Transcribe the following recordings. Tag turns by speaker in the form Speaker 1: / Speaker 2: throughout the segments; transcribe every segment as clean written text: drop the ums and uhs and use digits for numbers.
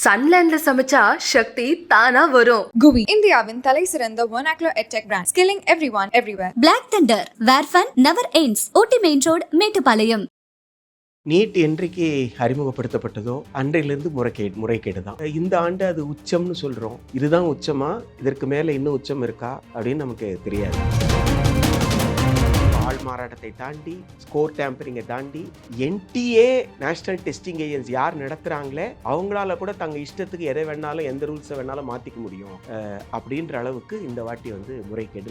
Speaker 1: சன்லேண்ட்ல சமைச்சா சக்தி தானா வரும்.
Speaker 2: குவி இந்தியாவின் தலை சிறந்த vernacular edtech brand, skilling everyone everywhere.
Speaker 3: Black Thunder, where fun never ends. OT Main Road, Mettupalayam.
Speaker 4: NEET என்றைக்கு அறிமுகப்படுத்தப்பட்டதோ அன்றையிலிருந்து முறைகேடு தான். இந்த ஆண்டு அது உச்சம்னு சொல்கிறோம். இதுதான் உச்சமா, இதற்கு மேலே இன்னும் உச்சம் இருக்கா அப்படின்னு நமக்கு தெரியாது. ஆள் மாறாட்டத்தை தாண்டி, ஸ்கோர் டேம்பரிங்கை தாண்டி, என்டிஏ நேஷனல் டெஸ்டிங் ஏஜென்சி யார் நடத்துகிறாங்களே அவங்களால கூட தங்க இஷ்டத்துக்கு எதை வேணாலும் எந்த ரூல்ஸை வேணாலும் மாற்றிக்க முடியும் அப்படின்ற அளவுக்கு இந்த வாட்டி முறைகேடு.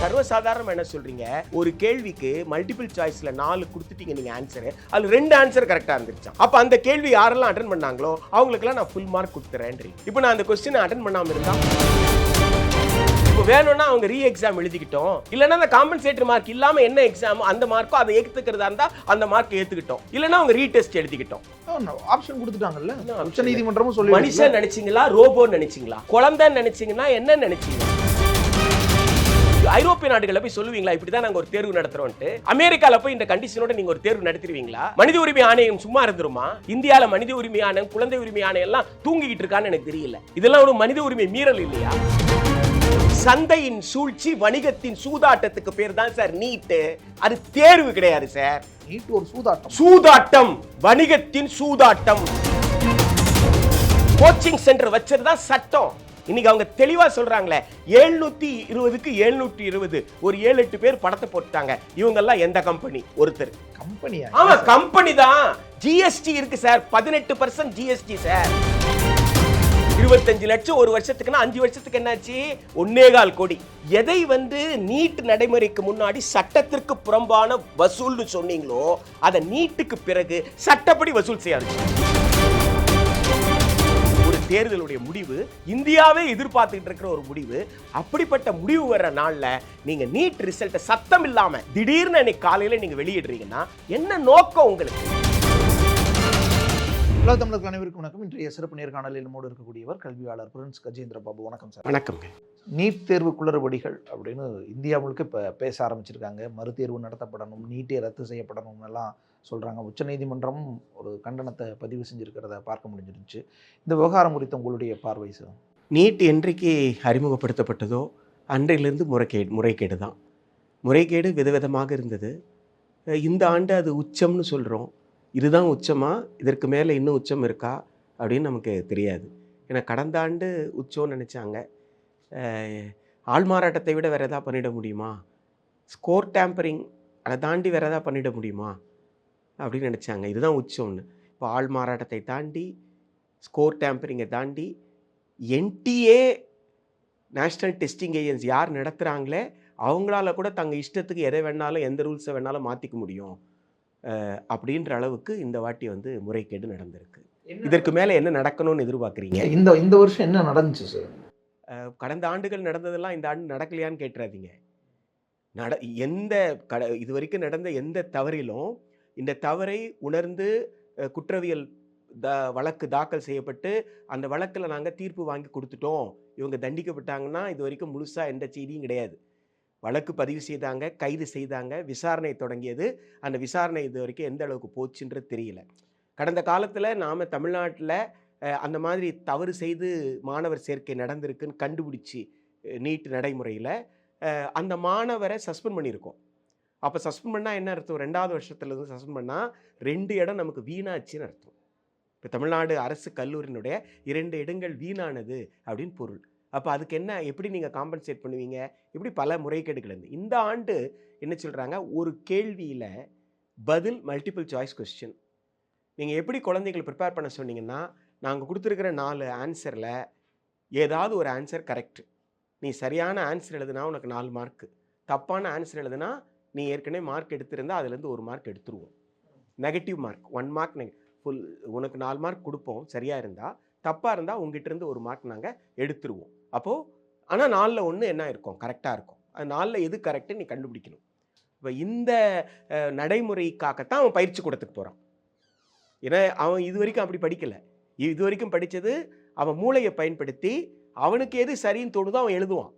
Speaker 4: சர்வசாதாரணம் என்ன சொல்றீங்க, ஒரு கேள்விக்கு மல்டிபிள் சாய்ஸ்ல 4 கொடுத்துட்டீங்க நீங்க ஆன்சர், அதுல 2 ஆன்சர் கரெக்டா இருந்துச்சு. அப்ப அந்த கேள்வி யாரெல்லாம் அட்டென்ட் பண்ணாங்களோ அவங்களுக்கெல்லாம் நான் ஃபுல் மார்க் கொடுத்துறேன். இப்போ நான் அந்த கொஸ்டினை அட்டென்ட் பண்ணாம இருந்தா, இப்போ வேணும்னா அவங்க ரீ எக்ஸாம் எழுதிக்கிட்டோம், இல்லைன்னா அந்த காம்பன்சேட்டரி மார்க் இல்லாம என்ன எக்ஸாமோ அந்த மார்க்கோ அதை ஏத்துக்கிறதா இருந்தா அந்த மார்க் ஏத்துக்கிட்டோம், இல்லைன்னா அவங்க ரீடெஸ்ட் எழுதிக்கிட்டோம்.
Speaker 5: ஆப்ஷன் கொடுத்துட்டாங்கல்ல உச்ச நீதிமன்றமும் சொல்லி.
Speaker 4: மனுஷன் நினைச்சீங்களா, ரோபோ நினைச்சீங்களா, குழந்தை நினைச்சீங்கன்னா என்ன நினைச்சீங்க? ஐரோப்பிய நாடுகளை போய் சொல்லுவீங்களா இப்படிதான் நாங்க ஒரு தேர்வு நடத்துறோம்ட்டு? அமெரிக்கால போய் இந்த கண்டிஷனோட நீங்க ஒரு தேர்வு நடத்திடுவீங்களா? மனித உரிமை ஆணையம் சும்மா இருந்துருமா? இந்தியால மனித உரிமை ஆணையம், குழந்தை உரிமை ஆணையம் எல்லாம் தூங்கிக்கிட்டு இருக்கான்னு எனக்கு தெரியல. இதெல்லாம் ஒரு மனித உரிமை மீறல் இல்லையா? சந்தையின் சூழ்ச்சி, வணிகத்தின் சூதாட்டத்துக்கு பேர் தான் சார் நீட். அது தேர்வு கிடையாது சார்.
Speaker 5: நீட் ஒரு சூதாட்டம்.
Speaker 4: சூதாட்டம், வணிகத்தின் சூதாட்டம். கோச்சிங் சென்டர் வச்சதுதான் சட்டம். இன்னைக்கு அவங்க தெளிவா சொல்றாங்களே, 720க்கு 720 ஒரு 7-8 பேர் படத்தை போட்டுட்டாங்க. இவங்க எல்லாம் எந்த கம்பெனி? ஒருத்தர்
Speaker 5: கம்பெனியா?
Speaker 4: ஆமா, கம்பெனி தான். ஜிஎஸ்டி இருக்கு சார், 18% ஜிஎஸ்டி சார். 25 லட்சம் ஒரு வருஷத்துக்குன்னா 5 வருஷத்துக்கு என்னாச்சு? 1.25 கோடி. எதை நீட் நடைமுறைக்கு முன்னாடி சட்டத்திற்கு புறம்பான வசூல்னு சொன்னீங்களோ அதை நீட்டுக்கு பிறகு சட்டப்படி வசூல் செய்யாது. தேர்தலுடைய முடிவு இந்தியாவே எதிர்பார்த்துட்டு இருக்கிற ஒரு முடிவு. அப்படிப்பட்ட முடிவு வர்ற நாள்ல நீங்க நீட் ரிசல்ட்டை சத்தம் இல்லாம திடீர்னு அன்னைக்கு காலையில நீங்க வெளியிடுறீங்கன்னா என்ன நோக்கம் உங்களுக்கு?
Speaker 5: எல்லா தமிழர்கள் அனைவருக்கும் வணக்கம். இன்றைய சிறப்பு நேர்காணலில் நம்மோடு இருக்கக்கூடியவர் கல்வியாளர் பிரின்ஸ் கஜேந்திர பாபு. வணக்கம் சார்.
Speaker 4: வணக்கம்.
Speaker 5: நீட் தேர்வு குளறுபடிகள் அப்படின்னு இந்தியா முழுக்க இப்போ பேச ஆரம்பிச்சிருக்காங்க. மறுதேர்வு நடத்தப்படணும், நீட்டே ரத்து செய்யப்படணும் எல்லாம் சொல்கிறாங்க. உச்சநீதிமன்றம் ஒரு கண்டனத்தை பதிவு செஞ்சுருக்கிறத பார்க்க முடிஞ்சிருந்துச்சு. இந்த விவகாரம் குறித்த உங்களுடைய பார்வை சார்?
Speaker 4: நீட் என்றைக்கு அறிமுகப்படுத்தப்பட்டதோ அன்றையிலிருந்து முறைகேடு தான். முறைகேடு விதவிதமாக இருந்தது. இந்த ஆண்டு அது உச்சம்னு சொல்கிறோம். இதுதான் உச்சமா, இதற்கு மேலே இன்னும் உச்சம் இருக்கா அப்படின்னு நமக்கு தெரியாது. ஏன்னா கடந்த ஆண்டு உச்சம்னு நினச்சாங்க. ஆள்மாறாட்டத்தை விட வேறு எதாவது பண்ணிட முடியுமா? ஸ்கோர் டேம்பரிங் அதை தாண்டி வேறு எதாவது பண்ணிட முடியுமா அப்படின்னு நினச்சாங்க. இதுதான் உச்சம்னு. இப்போ ஆள் மாறாட்டத்தை தாண்டி, ஸ்கோர் டேம்பரிங்கை தாண்டி, என்டிஏ நேஷ்னல் டெஸ்டிங் ஏஜென்சி யார் நடத்துகிறாங்களே அவங்களால கூட தங்க இஷ்டத்துக்கு எதை வேணாலும் எந்த ரூல்ஸை வேணாலும் மாற்றிக்க முடியும் அப்படின்ற அளவுக்கு இந்த வாட்டி முறைகேடு நடந்திருக்கு. இதற்கு மேலே என்ன நடக்கணும்னு எதிர்பார்க்குறீங்க?
Speaker 5: இந்த வருஷம் என்ன நடந்துச்சு சார்?
Speaker 4: கடந்த ஆண்டுகள் நடந்ததெல்லாம் இந்த ஆண்டு நடக்கலையான்னு கேட்டுறாதீங்க. இது வரைக்கும் நடந்த எந்த தவறிலும் இந்த தவறை உணர்ந்து குற்றவியல் வழக்கு தாக்கல் செய்யப்பட்டு அந்த வழக்கில் நாங்கள் தீர்ப்பு வாங்கி கொடுத்துட்டோம், இவங்க தண்டிக்கப்பட்டாங்கன்னா இது வரைக்கும் முழுசாக எந்த செய்தியும் கிடையாது. வழக்கு பதிவு செய்தாங்க, கைது செய்தாங்க, விசாரணை தொடங்கியது. அந்த விசாரணை இது வரைக்கும் எந்த அளவுக்கு போச்சுன்றது தெரியல. கடந்த காலத்தில் நாம் தமிழ்நாட்டில் அந்த மாதிரி தவறு செய்து மாணவர் சேர்க்கை நடந்திருக்குன்னு கண்டுபிடிச்சி நீட் நடைமுறையில் அந்த மாணவரை சஸ்பெண்ட் பண்ணியிருக்கோம். அப்போ சஸ்பெண்ட் பண்ணால் என்ன அர்த்தம்? 2வது வருஷத்துலேருந்து சஸ்பெண்ட் பண்ணால் 2 இடம் நமக்கு வீணாச்சுன்னு அர்த்தம். இப்போ தமிழ்நாடு அரசு கல்லூரியினுடைய 2 இடங்கள் வீணானது அப்படின்னு பொருள். அப்போ அதுக்கு என்ன, எப்படி நீங்கள் காம்பன்சேட் பண்ணுவீங்க? இப்படி பல முறைகேடுகள் இருந்து இந்த ஆண்டு என்ன சொல்கிறாங்க, ஒரு கேள்வியில் பதில் மல்டிபிள் சாய்ஸ் கொஸ்டின். நீங்கள் எப்படி குழந்தைகளை ப்ரிப்பேர் பண்ண சொன்னீங்கன்னா, நாங்கள் கொடுத்துருக்கிற 4 ஆன்சரில் ஏதாவது ஒரு ஆன்சர் கரெக்டு, நீ சரியான ஆன்சர் எழுதுனா உனக்கு 4 மார்க்கு, தப்பான ஆன்சர் எழுதுனா நீ ஏற்கனவே மார்க் எடுத்திருந்தால் அதுலேருந்து 1 மார்க் எடுத்துருவோம். நெகட்டிவ் மார்க் 1 மார்க் ஃபுல், உனக்கு 4 மார்க் கொடுப்போம் சரியாக இருந்தால், தப்பாக இருந்தால் உங்ககிட்டருந்து 1 மார்க் நாங்கள் எடுத்துருவோம். அப்போது ஆனால் 4ல் 1 என்ன இருக்கும்? கரெக்டாக இருக்கும். அது 4ல் எது கரெக்டுன்னு நீ கண்டுபிடிக்கணும். இப்போ இந்த நடைமுறைக்காகத்தான் அவன் பயிற்சி கொடுத்துட்டு போகிறான். ஏன்னா அவன் இது வரைக்கும் அப்படி படிக்கலை. இது வரைக்கும் படித்தது அவன் மூளையை பயன்படுத்தி அவனுக்கு எது சரின்னு தோணுதோ அவன் எழுதுவான்.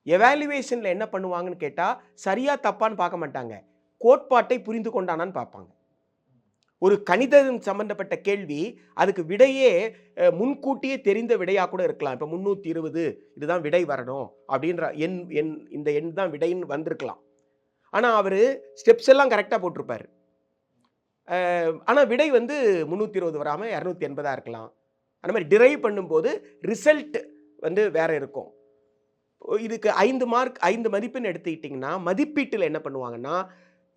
Speaker 4: எவாலுவேஷனில் என்ன பண்ணுவாங்கன்னு கேட்டால் சரியாக தப்பான்னு பார்க்க மாட்டாங்க, கோட்பாட்டை புரிந்து கொண்டானான்னு பார்ப்பாங்க. ஒரு கணிதம் சம்பந்தப்பட்ட கேள்வி, அதுக்கு விடையே முன்கூட்டியே தெரிந்த விடையாக கூட இருக்கலாம். இப்போ 320 இதுதான் விடை வரணும் அப்படின்ற இந்த எண் தான் விடைன்னு வந்திருக்கலாம். ஆனால் அவர் ஸ்டெப்ஸ் எல்லாம் கரெக்டாக போட்டிருப்பார். ஆனால் விடை 320 வராமல் 280 இருக்கலாம். அந்த மாதிரி டிரைவ் பண்ணும்போது ரிசல்ட் வேற இருக்கும். இதுக்கு 5 மதிப்பெண் எடுத்துக்கிட்டிங்கன்னா மதிப்பீட்டில் என்ன பண்ணுவாங்கன்னா,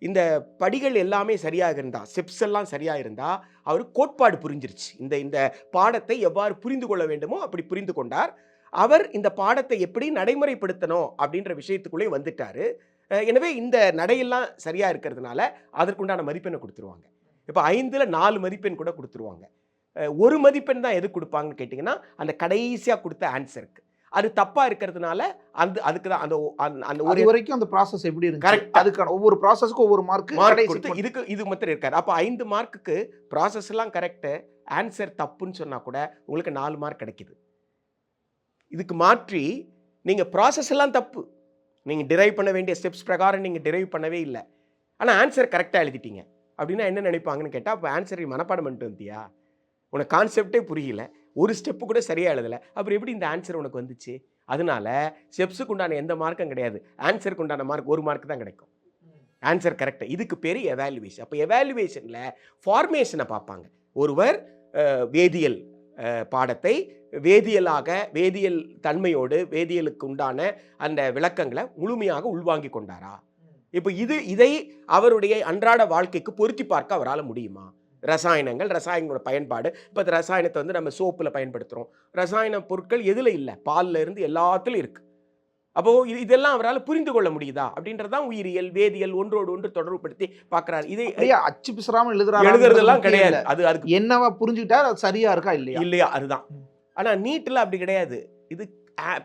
Speaker 4: இந்த படிகள் எல்லாமே சரியாக இருந்தால், ஸ்டெப்ஸ் எல்லாம் சரியாக இருந்தால் அவர் கோட்பாடு புரிஞ்சிருச்சு. இந்த பாடத்தை எவ்வாறு புரிந்து கொள்ள வேண்டுமோ அப்படி புரிந்து கொண்டார். அவர் இந்த பாடத்தை எப்படி நடைமுறைப்படுத்தணும் அப்படின்ற விஷயத்துக்குள்ளே வந்துட்டார். எனவே இந்த நடையெல்லாம் சரியாக இருக்கிறதுனால அதற்குண்டான மதிப்பெண்ணை கொடுத்துருவாங்க. இப்போ 5ல் 4 மதிப்பெண் கூட கொடுத்துருவாங்க. 1 மதிப்பெண் தான் எது கொடுப்பாங்கன்னு கேட்டிங்கன்னா, அந்த கடைசியாக கொடுத்த ஆன்சருக்கு. அது தப்பாக இருக்கிறதுனால அதுக்கு தான் அந்த ஒரு
Speaker 5: வரைக்கும் அந்த ப்ராசஸ் எப்படி இருக்கு,
Speaker 4: கரெக்ட்,
Speaker 5: அதுக்கான ஒவ்வொரு ப்ராசஸ்க்கும் ஒவ்வொரு மார்க்
Speaker 4: கொடுத்து இது மாத்திரம் இருக்காரு. அப்போ 5 மார்க்குக்கு ப்ராசஸ் எல்லாம் கரெக்டு, ஆன்சர் தப்புன்னு சொன்னால் கூட உங்களுக்கு 4 மார்க் கிடைக்குது. இதுக்கு மாற்றி நீங்கள் ப்ராசஸ் எல்லாம் தப்பு, நீங்கள் டிரைவ் பண்ண வேண்டிய ஸ்டெப்ஸ் பிரகாரம் நீங்கள் டிரைவ் பண்ணவே இல்லை, ஆனால் ஆன்சர் கரெக்டாக எழுதிட்டீங்க அப்படின்னா என்ன நினைப்பாங்கன்னு கேட்டால், அப்போ ஆன்சர் மனப்பாடம் பண்ணிட்டு வந்தியா, உனக்கு கான்செப்டே புரியல, ஒரு ஸ்டெப்பு கூட சரியாக எழுதலை, அப்புறம் எப்படி இந்த ஆன்சர் உனக்கு வந்துச்சு? அதனால ஸ்டெப்ஸுக்கு உண்டான எந்த மார்க்கும் கிடையாது, ஆன்சருக்கு உண்டான மார்க் 1 மார்க் தான் கிடைக்கும். ஆன்சர் கரெக்டாக. இதுக்கு பேர் எவாலுவேஷன். அப்போ எவாலுவேஷனில் ஃபார்மேஷனை பார்ப்பாங்க. ஒருவர் வேதியியல் பாடத்தை வேதியியல் தன்மையோடு வேதியியலுக்கு உண்டான அந்த விளக்கங்களை முழுமையாக உள்வாங்கி கொண்டாரா? இப்போ இதை அவருடைய அன்றாட வாழ்க்கைக்கு பொருத்தி பார்க்க அவரால் முடியுமா? ரசாயனங்களோட பயன்பாடு, இப்போ அந்த ரசாயனத்தை நம்ம சோப்பில் பயன்படுத்துகிறோம். ரசாயன பொருட்கள் எதில் இல்லை? பாலில் இருந்து எல்லாத்துலையும் இருக்குது. அப்போது இதெல்லாம் அவரால் புரிந்து கொள்ள முடியுதா அப்படின்றதான் உயிரியல் வேதியியல் ஒன்றோடு ஒன்று தொடர்புபடுத்தி பார்க்குறாரு. இதை
Speaker 5: அச்சு பிசராமல்
Speaker 4: எழுதுறதெல்லாம் கிடையாது. அதுக்கு
Speaker 5: என்னவா புரிஞ்சுக்கிட்டா அது சரியா இருக்கா இல்லையா
Speaker 4: அதுதான். ஆனால் நீட்டில் அப்படி கிடையாது. இது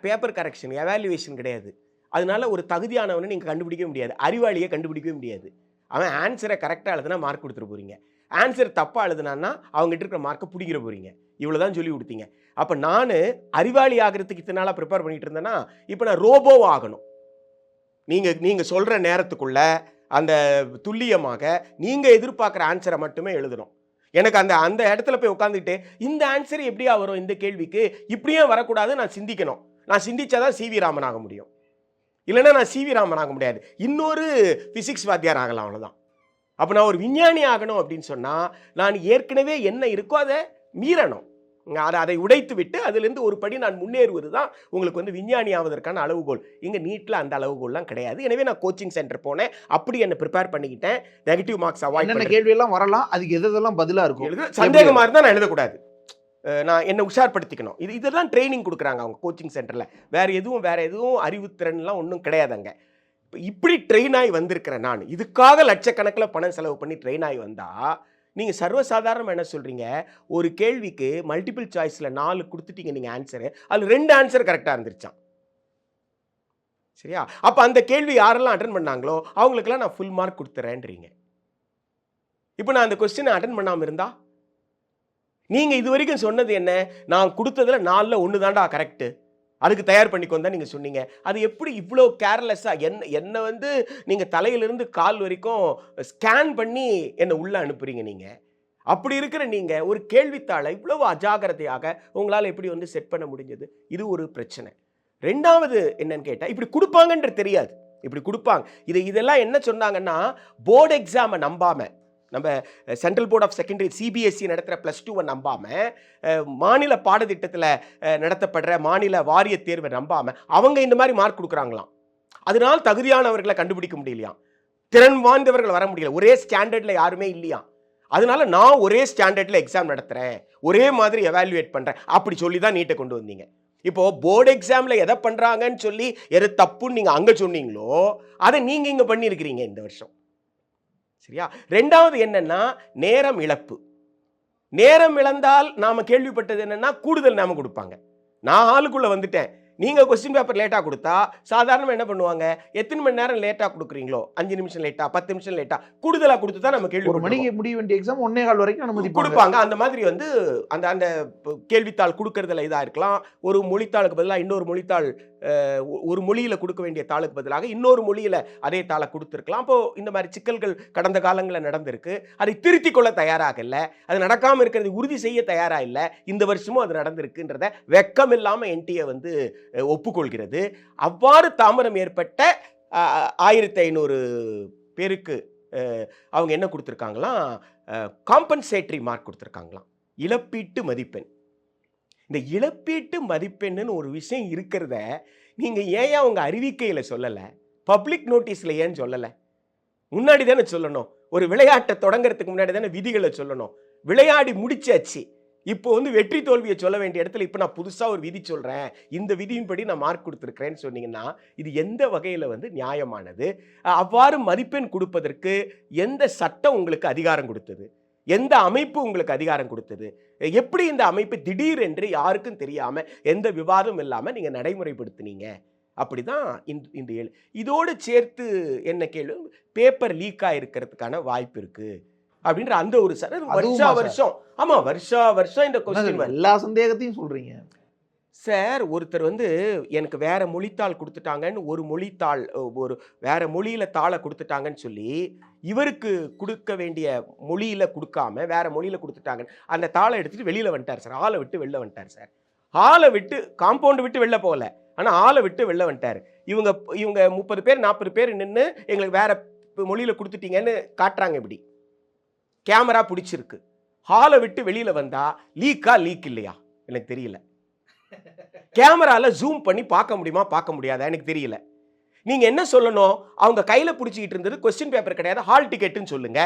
Speaker 4: பேப்பர் கரெக்ஷன், எவாலுவேஷன் கிடையாது. அதனால ஒரு தகுதியானவனை நீங்கள் கண்டுபிடிக்க முடியாது, அறிவாளியை கண்டுபிடிக்கவே முடியாது. அவன் ஆன்சரை கரெக்டாக எழுதுனா மார்க் கொடுத்துட்டு போகிறீங்க, ஆன்சர் தப்பாக எழுதுனான்னா அவங்ககிட்ட இருக்கிற மார்க்கை பிடிக்கிற போகிறீங்க. இவ்வளோதான் சொல்லி கொடுத்தீங்க. அப்போ நான் அறிவாளி ஆகிறதுக்கு இத்தனை நாளாக ப்ரிப்பேர் பண்ணிட்டு இருந்தேன்னா இப்போ நான் ரோபோவா ஆகணும். நீங்கள் சொல்கிற நேரத்துக்குள்ள அந்த துல்லியமாக நீங்கள் எதிர்பார்க்குற ஆன்சரை மட்டுமே எழுதணும். எனக்கு அந்த இடத்துல போய் உட்காந்துக்கிட்டு இந்த ஆன்சர் எப்படியா வரும் இந்த கேள்விக்கு, இப்படியே வரக்கூடாது, நான் சிந்திக்கணும். நான் சிந்திச்சாதான் சிவி ராமன் ஆக முடியும், இல்லைன்னா நான் சிவி ராமன் ஆக முடியாது. இன்னொரு ஃபிசிக்ஸ் வாத்தியார் ஆகலாம், அவ்வளோதான். அப்போ நான் ஒரு விஞ்ஞானி ஆகணும் அப்படின்னு சொன்னால் நான் ஏற்கனவே என்ன இருக்கோ அதை மீறணும், அதை உடைத்து விட்டு அதிலிருந்து ஒரு படி நான் முன்னேறுவது தான் உங்களுக்கு விஞ்ஞானி ஆவதற்கான அளவுகோல். இங்கே நீட்டில் அந்த அளவுகோல்லாம் கிடையாது. எனவே நான் கோச்சிங் சென்டர் போனேன், அப்படி என்னை ப்ரிப்பேர் பண்ணிக்கிட்டேன். நெகட்டிவ் மார்க்ஸ் அவாய்ட் பண்ண
Speaker 5: கேள்வியெல்லாம் வரலாம், அதுக்கு எதெல்லாம் பதிலாக இருக்கும்,
Speaker 4: சந்தேகமாக இருந்தால் நான் எழுதக்கூடாது, நான் என்னை உஷார்படுத்திக்கணும். இதெல்லாம் ட்ரைனிங் கொடுக்குறாங்க அவங்க கோச்சிங் சென்டரில். வேறு எதுவும் அறிவுத்திறன்லாம் ஒன்றும் கிடையாதுங்க. இப்படி ட்ரெயின் ஆகி வந்திருக்கிறேன் நான். இதுக்காக லட்சக்கணக்கில் பணம் செலவு பண்ணி ட்ரெயின் ஆகி வந்தால் நீங்கள் சர்வசாதாரணமாக என்ன சொல்கிறீங்க, ஒரு கேள்விக்கு மல்டிபிள் சாய்ஸில் 4 கொடுத்துட்டீங்க நீங்கள் ஆன்சரு, அதில் 2 ஆன்சர் கரெக்டாக இருந்துருச்சான். சரியா? அப்போ அந்த கேள்வி யாரெல்லாம் அட்டன் பண்ணாங்களோ அவங்களுக்கெல்லாம் நான் ஃபுல் மார்க் கொடுத்துறேன்றீங்க. இப்போ நான் அந்த கொஸ்டினை அட்டன் பண்ணாமல் இருந்தா நீங்கள் இது வரைக்கும் சொன்னது என்ன, நான் கொடுத்ததில் 4ல் 1 தான்டா கரெக்டு, அதுக்கு தயார் பண்ணிக்கோன்னு தான் நீங்கள் சொன்னீங்க. அது எப்படி இவ்வளோ கேர்லெஸ்ஸாக என்னை நீங்கள் தலையிலிருந்து கால் வரைக்கும் ஸ்கேன் பண்ணி என்னை உள்ளே அனுப்புகிறீங்க? நீங்கள் அப்படி இருக்கிற நீங்கள் ஒரு கேள்வித்தாளை இவ்வளவு அஜாக்கிரதையாக உங்களால் எப்படி செட் பண்ண முடிஞ்சது? இது ஒரு பிரச்சனை. 2வது என்னன்னு கேட்டால், இப்படி கொடுப்பாங்கன்ற தெரியாது, இப்படி கொடுப்பாங்க. இதெல்லாம் என்ன சொன்னாங்கன்னா, போர்டு எக்ஸாமை நம்பாமல், நம்ம central board of secondary CBSE நடத்துகிற +2 நம்பாமல், மாநில பாடத்திட்டத்தில் நடத்தப்படுற மாநில வாரிய தேர்வை நம்பாமல் அவங்க இந்த மாதிரி மார்க் கொடுக்குறாங்களாம். அதனால் தகுதியானவர்களை கண்டுபிடிக்க முடியலையாம், திறன் வாய்ந்தவர்கள் வர முடியல, ஒரே ஸ்டாண்டர்டில் யாருமே இல்லையா. அதனால நான் ஒரே ஸ்டாண்டர்டில் எக்ஸாம் நடத்துகிறேன், ஒரே மாதிரி எவாலுவேட் பண்ணுறேன், அப்படி சொல்லி தான் நீட்டை கொண்டு வந்தீங்க. இப்போது போர்டு எக்ஸாமில் எதை பண்ணுறாங்கன்னு சொல்லி எது தப்புன்னு நீங்கள் அங்கே சொன்னீங்களோ அதை நீங்கள் இங்கே பண்ணியிருக்கிறீங்க இந்த வருஷம். சரியா? 2வது என்னன்னா, நேரம் இழப்பு. நேரம் இழந்தால் நாம் கேள்விப்பட்டது என்னன்னா, கூடுதல் நாம கொடுப்பாங்க. நான் ஆளுக்குள்ளே வந்துட்டேன், நீங்கள் கொஸ்டின் பேப்பர் லேட்டாக கொடுத்தா சாதாரணமாக என்ன பண்ணுவாங்க, எத்தனை மணி நேரம் லேட்டாக கொடுக்குறீங்களோ, 5 நிமிஷம் லேட்டாக, 10 நிமிஷம் லேட்டாக, கூடுதலாக கொடுத்து தான் நம்ம கேள்வி
Speaker 5: ஒரு மணிக்கு முடிய வேண்டிய எக்ஸாம் 1:15 வரைக்கும் அனுமதி
Speaker 4: கொடுப்பாங்க. அந்த மாதிரி வந்து அந்த அந்த கேள்வித்தாள் கொடுக்கறதுல இதாக இருக்கலாம். ஒரு மொழித்தாளுக்கு பதிலாக இன்னொரு மொழித்தாள், ஒரு மொழியில் கொடுக்க வேண்டிய தாளுக்கு பதிலாக இன்னொரு மொழியில் அதே தாளை கொடுத்துருக்கலாம். அப்போது இந்த மாதிரி சிக்கல்கள் கடந்த காலங்களில் நடந்திருக்கு. அதை திருத்திக் கொள்ள தயாராக இல்லை, அது நடக்காமல் இருக்கிறது உறுதி செய்ய தயாராக இல்லை. இந்த வருஷமும் அது நடந்திருக்குன்றத வெக்கம் இல்லாமல் என்டிஏ வந்து ஒப்புக்கொள்கிறது. அவ்வாறு தாமதம் ஏற்பட்ட 1500 பேருக்கு அவங்க என்ன கொடுத்துருக்காங்களாம், காம்பன்சேட்டரி மார்க் கொடுத்துருக்காங்களாம், இழப்பீட்டு மதிப்பெண். இந்த இழப்பீட்டு மதிப்பெண்ணுன்னு ஒரு விஷயம் இருக்கிறத நீங்கள் ஏன் அவங்க அறிவிக்கையில் சொல்லலை, பப்ளிக் நோட்டீஸில் ஏன் சொல்லலை? முன்னாடி தானே சொல்லணும். ஒரு விளையாட்டை தொடங்கிறதுக்கு முன்னாடி தானே விதிகளை சொல்லணும். விளையாடி முடிச்சாச்சு, இப்போ வந்து வெற்றி தோல்வியை சொல்ல வேண்டிய இடத்துல இப்போ நான் புதுசாக ஒரு விதி சொல்கிறேன், இந்த விதியின்படி நான் மார்க் கொடுத்துருக்கிறேன்னு சொன்னீங்கன்னா இது எந்த வகையில் வந்து நியாயமானது? அவ்வாறு மதிப்பெண் கொடுப்பதற்கு எந்த சட்டம் உங்களுக்கு அதிகாரம் கொடுத்தது? எந்த அமைப்பு உங்களுக்கு அதிகாரம் கொடுத்தது? எப்படி இந்த அமைப்பு திடீரென்று யாருக்கும் தெரியாமல் எந்த விவாதம் இல்லாமல் நீங்கள் நடைமுறைப்படுத்தினீங்க? அப்படிதான் இந்த இதோடு சேர்த்து என்ன கேள்வி, பேப்பர் லீக் ஆகிருக்கிறதுக்கான வாய்ப்பு இருக்குது அப்படின்ற அந்த ஒரு வருஷம். ஆமா, வருஷம் இந்த கொஸ்டின்
Speaker 5: எல்லா சந்தேகத்தையும் சொல்றீங்க
Speaker 4: சார். ஒருத்தர் வந்து எனக்கு வேற மொழித்தாள் கொடுத்துட்டாங்கன்னு, ஒரு மொழித்தாள் ஒரு வேற மொழியில தாளை கொடுத்துட்டாங்கன்னு சொல்லி இவருக்கு கொடுக்க வேண்டிய மொழியில கொடுக்காம வேற மொழியில கொடுத்துட்டாங்க. அந்த தாளை எடுத்துட்டு வெளியில வந்துட்டார் சார், ஆளை விட்டு வெளில வந்துட்டார் சார். ஆளை விட்டு காம்பவுண்ட் விட்டு வெளில போகல, ஆனால் ஆளை விட்டு வெளில வந்துட்டார். இவங்க 30 பேர் 40 பேர் நின்று எங்களுக்கு வேற மொழியில கொடுத்துட்டீங்கன்னு காட்டுறாங்க. இப்படி கேமரா பிடிச்சிருக்கு. ஹாலை விட்டு வெளியில வந்தா லீக்கா லீக் இல்லையா எனக்கு தெரியல. கேமரால ஜூம் பண்ணி பார்க்க முடியுமா பார்க்க முடியாதா எனக்கு தெரியல. நீங்க என்ன சொல்லணும், அவங்க கையில பிடிச்சிக்கிட்டு இருந்தது கொஸ்டின் பேப்பர் கிடையாது, ஹால் டிக்கெட்டுன்னு சொல்லுங்க.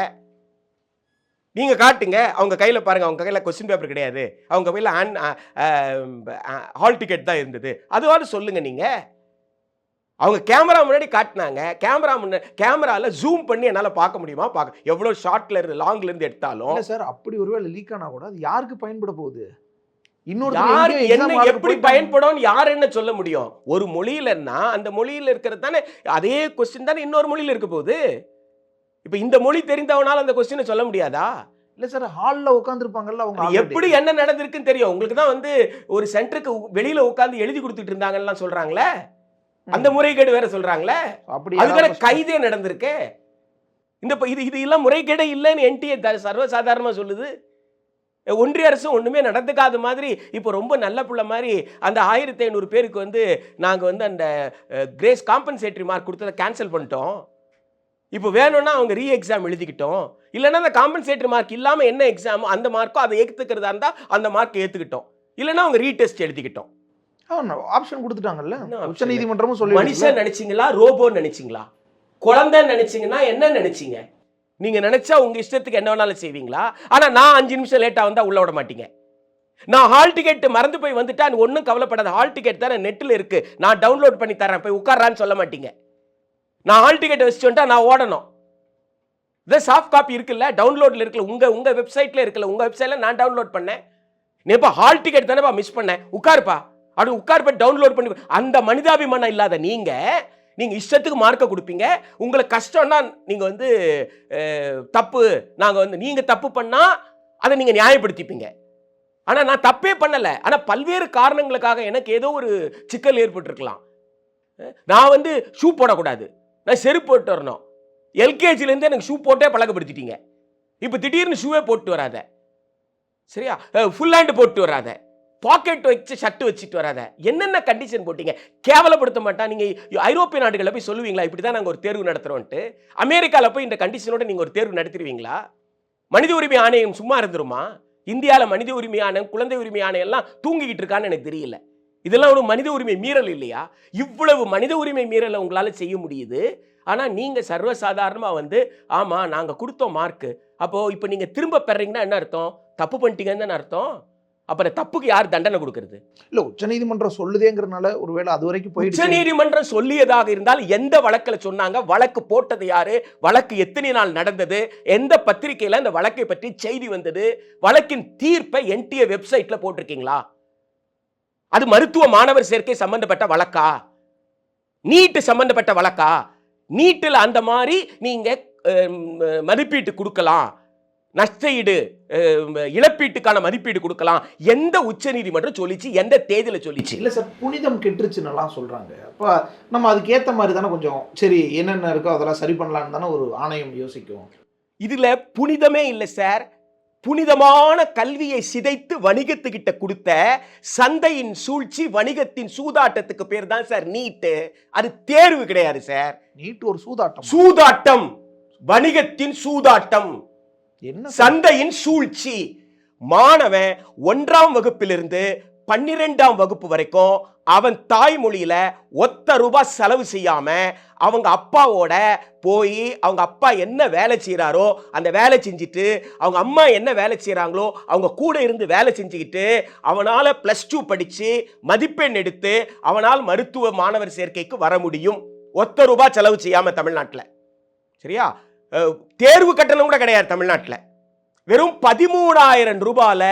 Speaker 4: நீங்க காட்டுங்க, அவங்க கையில பாருங்க, அவங்க கையில கொஸ்டின் பேப்பர் கிடையாது, அவங்க கையில ஹால் டிக்கெட் தான் இருந்தது, அதுவாது சொல்லுங்க. நீங்க அவங்க கேமரா முன்னாடி காட்டினாங்க, கேமரால ஜூம் பண்ணி என்னால் பார்க்க முடியுமா பார்க்க, எவ்வளோ ஷார்ட்ல இருந்து லாங்ல இருந்து எடுத்தாலும்
Speaker 5: சார். அப்படி ஒருவேளை லீக் ஆனா கூட அது யாருக்கு பயன்பட போகுது?
Speaker 4: என்ன எப்படி பயன்படும் யார் என்ன சொல்ல முடியும்? ஒரு மொழியிலன்னா அந்த மொழியில் இருக்கிறது தானே, அதே கொஸ்டின் தானே இன்னொரு மொழியில் இருக்க போகுது. இப்போ இந்த மொழி தெரிந்தவனால அந்த கொஸ்டினை சொல்ல முடியாதா?
Speaker 5: இல்லை சார், ஹாலில் உட்காந்துருப்பாங்கல்ல, அவங்க
Speaker 4: எப்படி என்ன நடந்திருக்குன்னு தெரியும். உங்களுக்கு தான் வந்து ஒரு சென்டருக்கு வெளியில உட்காந்து எழுதி கொடுத்துட்டு இருந்தாங்கன்னு சொல்றாங்களே, அந்த முறைகேடு வேற சொல்றாங்களே, அதுக்கான கைதே நடந்திருக்கு. இது எல்லாம் முறைகேடே இல்லைன்னு என்டிஏ சர்வசாதாரணமா சொல்லுது. ஒன்றிய அரசு ஒண்ணுமே நடந்துக்காத மாதிரி இப்போ ரொம்ப நல்ல புள்ள மாதிரி அந்த 1500 பேருக்கு வந்து நாங்க வந்து அந்த கிரேஸ் காம்பன்சேட்டரி மார்க் கொடுத்ததை கேன்சல் பண்ணிட்டோம். இப்போ வேணும்னா அவங்க ரீ எக்ஸாம் எழுதிக்கிட்டோம், இல்லைன்னா அந்த காம்பன்சேட்டரி மார்க் இல்லாமல் என்ன எக்ஸாமோ அந்த மார்க்கோ அதை ஏற்றுக்கிறதா இருந்தால் அந்த மார்க் ஏற்றுக்கிட்டோம், இல்லைன்னா அவங்க ரீடெஸ்ட் எழுதிக்கிட்டோம்.
Speaker 5: ஆப்ஷன் கொடுத்துட்டாங்கல்ல உச்ச நீதிமன்றமும் சொல்லி.
Speaker 4: மனுஷன் நினைச்சீங்களா, ரோபோ நினைச்சீங்களா, குழந்தை நினைச்சீங்கன்னா என்ன நினைச்சீங்க? நீங்க நினைச்சா உங்க இஷ்டத்துக்கு என்ன வேணாலும் செய்வீங்களா? ஆனா நான் 5 நிமிஷம் லேட்டா வந்தா உள்ள விட மாட்டீங்க. நான் ஹால் டிக்கெட் மறந்து போய் வந்துட்டா ஒன்றும் கவலைப்படாத, ஹால் டிக்கெட் தானே நெட்டில் இருக்கு, நான் டவுன்லோட் பண்ணி தரேன், போய் உட்காரான்னு சொல்ல மாட்டீங்க. நான் ஹால் டிக்கெட் வச்சுட்டு வந்துட்டா நான் ஓடணும். இதே சாஃப்ட் காப்பி இருக்குல்ல, டவுன்லோட்ல இருக்குல்ல, உங்க வெப்சைட்ல இருக்குல்ல, உங்க வெப்சைட்ல நான் டவுன்லோட் பண்ணேன். நீப்பா ஹால் டிக்கெட் தானேப்பா மிஸ் பண்ணேன், உட்காருப்பா, அப்படி உட்கார் போய் டவுன்லோட் பண்ணி. அந்த மனிதாபிமானம் இல்லாத நீங்க இஷ்டத்துக்கு மார்க்கை கொடுப்பீங்க. உங்களுக்கு கஷ்டம்னா நீங்க வந்து தப்பு, நாங்க வந்து நீங்க தப்பு பண்ணா அதை நீங்க நியாயப்படுத்திப்பீங்க. ஆனா நான் தப்பே பண்ணல, ஆனா பல்வேறு காரணங்களுக்காக எனக்கு ஏதோ ஒரு சிக்கல் ஏற்பட்டிருக்கலாம். நான் வந்து ஷூ போடக்கூடாது, நான் செருப்பு போட்டு வரணும். எல்கேஜில இருந்து எனக்கு ஷூ போட்டே பழக்கப்படுத்திட்டீங்க. இப்ப திடீர்னு ஷூவே போட்டு வராத, சரியா, ஃபுல் ஹேண்ட் போட்டு வராத, பாக்கெட் வச்சு ஷர்ட் வச்சுட்டு வராத, என்னென்ன கண்டிஷன் போட்டீங்க? கேவலப்படுத்த மாட்டா? நீங்க ஐரோப்பிய நாடுகளில் போய் சொல்லுவீங்களா இப்படிதான் நாங்கள் ஒரு தேர்வு நடத்துறோம்ட்டு? அமெரிக்காவில் போய் இந்த கண்டிஷனோட நீங்க ஒரு தேர்வு நடத்திடுவீங்களா? மனித உரிமை ஆணையம் சும்மா இருந்துருமா? இந்தியாவில் மனித உரிமை ஆணையம், குழந்தை உரிமை ஆணையம் எல்லாம் தூங்கிக்கிட்டு இருக்கான்னு எனக்கு தெரியல. இதெல்லாம் ஒரு மனித உரிமை மீறல் இல்லையா? இவ்வளவு மனித உரிமை மீறலை உங்களால செய்ய முடியுது. ஆனா நீங்க சர்வசாதாரணமா வந்து ஆமா நாங்க கொடுத்தோம் மார்க், அப்போ இப்போ நீங்க திரும்ப பெறீங்கன்னா என்ன அர்த்தம்? தப்பு பண்ணிட்டீங்கன்னு அர்த்தம். அப்புறம் தப்புக்கு யார் தண்டனை கொடுக்கிறது?
Speaker 5: இல்ல உச்சநீதிமன்றம் சொல்லுதேங்கிறதுனால ஒருவேளை அது வரைக்கும் போயிடுச்சு.
Speaker 4: உச்சநீதிமன்றம் சொல்லியதாக இருந்தால் எந்த வழக்கில் சொன்னாங்க, வழக்கு போட்டது யாரு, வழக்கு எத்தனை நாள் நடந்தது, எந்த பத்திரிகையில இந்த வழக்கை பற்றி செய்தி வந்தது, வழக்கின் தீர்ப்பை என்டிஏ வெப்சைட்ல போட்டிருக்கீங்களா? அது மருத்துவ மாணவர் சேர்க்கை சம்பந்தப்பட்ட வழக்கா? நீட்டு சம்பந்தப்பட்ட வழக்கா? நீட்டில் அந்த மாதிரி நீங்க மதிப்பீட்டு கொடுக்கலாம், நஷ்டஈடு இழப்பீட்டுக்கான மதிப்பீடு கொடுக்கலாம். எந்த உச்ச நீதிமன்றம் சொல்லிச்சு? எந்த தேதியில சொல்லிச்சு?
Speaker 5: இல்லை சார், புனிதம் கெட்டுருச்சுன்னெல்லாம் சொல்கிறாங்க. அப்போ நம்ம அதுக்கு ஏற்ற மாதிரி தானே கொஞ்சம் சரி என்னென்ன இருக்கோ அதெல்லாம் சரி பண்ணலான்னு தானே ஒரு ஆணையம் யோசிக்கும்.
Speaker 4: இதுல புனிதமே இல்லை சார். புனிதமான கல்வியை சிதைத்து வணிகத்துக்கிட்ட கொடுத்த சந்தையின் சூழ்ச்சி, வணிகத்தின் சூதாட்டத்துக்கு பேர் தான் சார் நீட்டு. அது தேர்வு கிடையாது சார்.
Speaker 5: நீட் ஒரு சூதாட்டம்.
Speaker 4: சூதாட்டம், வணிகத்தின் சூதாட்டம்,
Speaker 5: என்ன
Speaker 4: சந்தையின் சூழ்ச்சி. மாணவன் 1ஆம் வகுப்பிலிருந்து 12ஆம் வகுப்பு வரைக்கும் அவன் தாய்மொழியில ₹1 செலவு செய்யாம அவங்க அப்பாவோட போய் அவங்க அப்பா என்ன வேலை செய்யறாரோ அந்த வேலை செஞ்சுட்டு, அவங்க அம்மா என்ன வேலை செய்யறாங்களோ அவங்க கூட இருந்து வேலை செஞ்சுக்கிட்டு அவனால +2 படிச்சு மதிப்பெண் எடுத்து அவனால் மருத்துவ மாணவர் சேர்க்கைக்கு வர முடியும். ₹1 செலவு செய்யாம தமிழ்நாட்டில். சரியா? தேர்வு கட்டணம் கூட கிடையாது தமிழ்நாட்டில். வெறும் 13,000 ரூபாயில